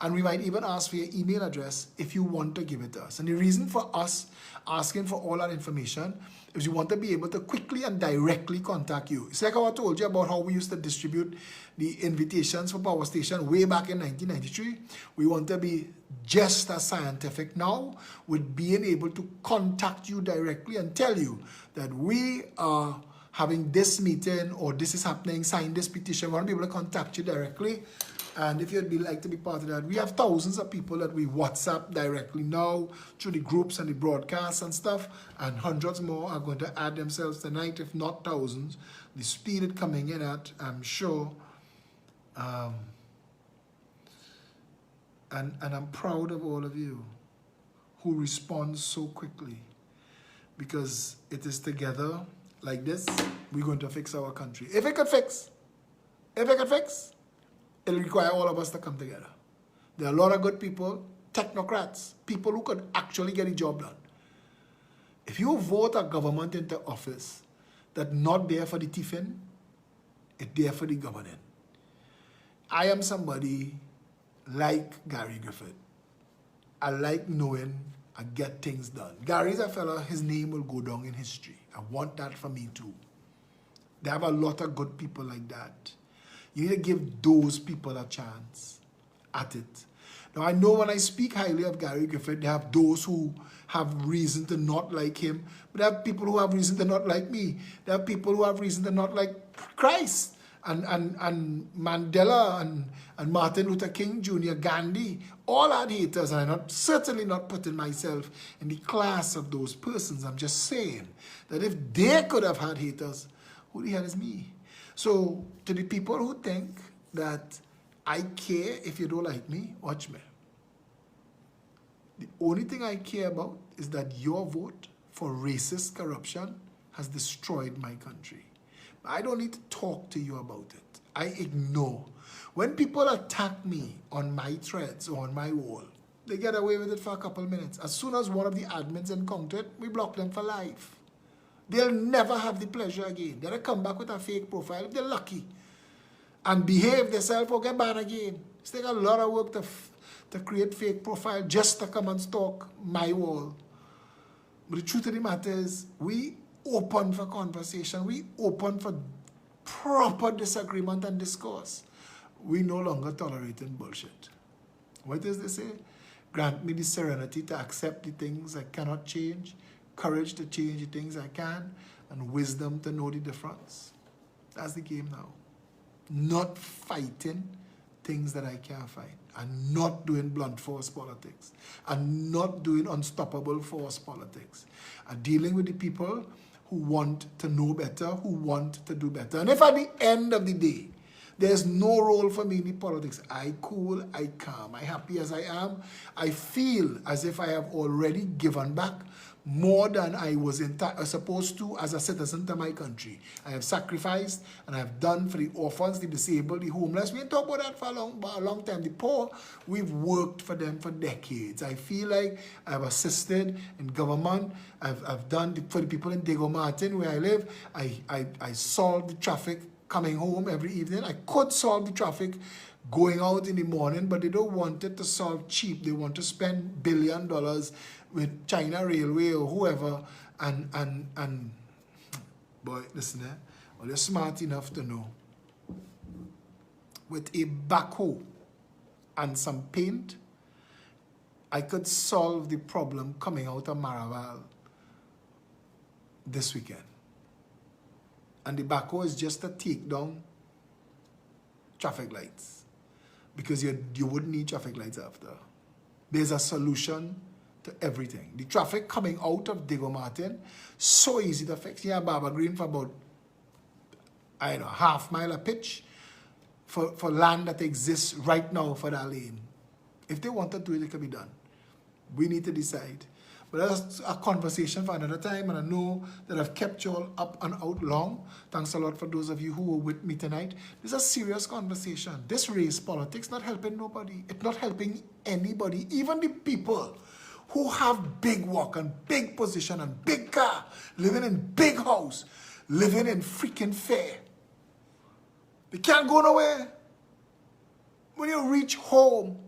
And we might even ask for your email address if you want to give it to us. And the reason for us asking for all that information is we want to be able to quickly and directly contact you. It's like how I told you about how we used to distribute the invitations for Power Station way back in 1993. We want to be just as scientific now with being able to contact you directly and tell you that we are having this meeting or this is happening, sign this petition. We want to be able to contact you directly. And if you'd like to be part of that, we have thousands of people that we WhatsApp directly now through the groups and the broadcasts and stuff, and hundreds more are going to add themselves tonight, if not thousands. The speed it's coming in at, I'm sure. And I'm proud of all of you who respond so quickly, because it is together like this we're going to fix our country. If it could fix, it'll require all of us to come together. There are a lot of good people, technocrats, people who could actually get the job done. If you vote a government into office that's not there for the thieving, it's there for the governing. I am somebody like Gary Griffith. I like knowing I get things done. Gary's a fella, his name will go down in history. I want that for me too. They have a lot of good people like that. You need to give those people a chance at it. Now, I know when I speak highly of Gary Griffith, they have those who have reason to not like him, but there are people who have reason to not like me. There are people who have reason to not like Christ and Mandela and Martin Luther King Jr., Gandhi. All had haters, and I'm certainly not putting myself in the class of those persons. I'm just saying that if they could have had haters, who the hell is me? So, to the people who think that I care if you don't like me, watch me. The only thing I care about is that your vote for racist corruption has destroyed my country. I don't need to talk to you about it. I ignore. When people attack me on my threads or on my wall, they get away with it for a couple minutes. As soon as one of the admins encounter it, we block them for life. They'll never have the pleasure again. They'll come back with a fake profile if they're lucky and behave themselves or get banned again. It's take a lot of work to create fake profile just to come and stalk my wall. But the truth of the matter is, we open for conversation. We open for proper disagreement and discourse. We no longer tolerating bullshit. What does they say? Grant me the serenity to accept the things I cannot change, courage to change the things I can, and wisdom to know the difference. That's the game now. Not fighting things that I can't fight, and not doing blunt force politics, and not doing unstoppable force politics, and dealing with the people who want to know better, who want to do better. And if at the end of the day, there's no role for me in the politics, I cool, I calm, I happy as I am, I feel as if I have already given back more than I was supposed to as a citizen to my country. I have sacrificed and I have done for the orphans, the disabled, the homeless. We ain't talk about that for a long time. The poor, we've worked for them for decades. I feel like I've assisted in government. I've done for the people in Diego Martin where I live. I solved the traffic coming home every evening. I could solve the traffic going out in the morning, but they don't want it to solve cheap. They want to spend $1 billion with China Railway or whoever, and boy, listen, well, you're smart enough to know, with a backhoe and some paint, I could solve the problem coming out of Maraval this weekend. And the backhoe is just to take down traffic lights, because you wouldn't need traffic lights after. There's a solution to everything. The traffic coming out of Diego Martin, so easy to fix. You have Barbara Green for about, I don't know, half mile a pitch for land that exists right now for that lane. If they want to do it, it can be done. We need to decide. But that's a conversation for another time, and I know that I've kept you all up and out long. Thanks a lot for those of you who were with me tonight. This is a serious conversation. This race politics not helping nobody. It's not helping anybody, even the people who have big work and big position and big car, living in big house, living in freaking fair. They can't go nowhere. When you reach home,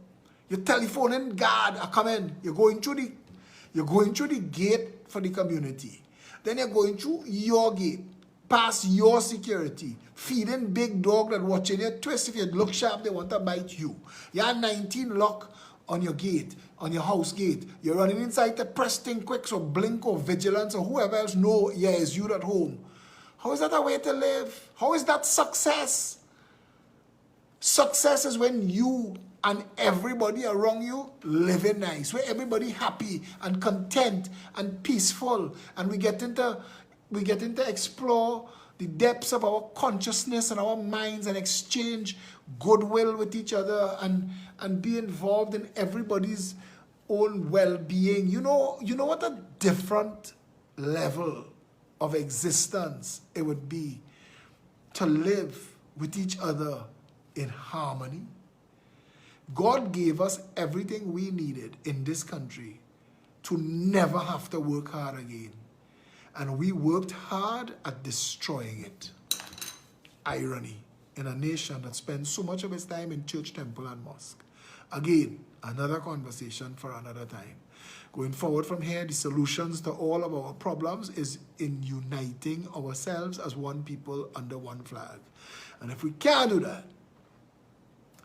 you're telephoning God, I come in. You're going through the gate for the community. Then you're going through your gate, past your security, feeding big dog that watching you twist. If you look sharp, they want to bite you. You have 19 lock on your gate, on your house gate. You're running inside to press thing quick, so Blink or Vigilance or whoever else know, yeah, it's you at home. How is that a way to live? How is that success? Success is when you and everybody around you living nice, where everybody happy and content and peaceful, and we get into explore the depths of our consciousness and our minds and exchange goodwill with each other and be involved in everybody's own well-being. You know what a different level of existence it would be to live with each other in harmony. God gave us everything we needed in this country to never have to work hard again. And we worked hard at destroying it. Irony in a nation that spends so much of its time in church, temple, and mosque. Again, another conversation for another time. Going forward from here, the solutions to all of our problems is in uniting ourselves as one people under one flag. And if we can't do that,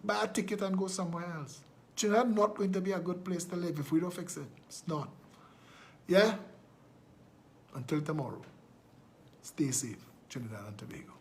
buy a ticket and go somewhere else. Trinidad not going to be a good place to live if we don't fix it. It's not. Yeah? Until tomorrow, stay safe, Trinidad and Tobago.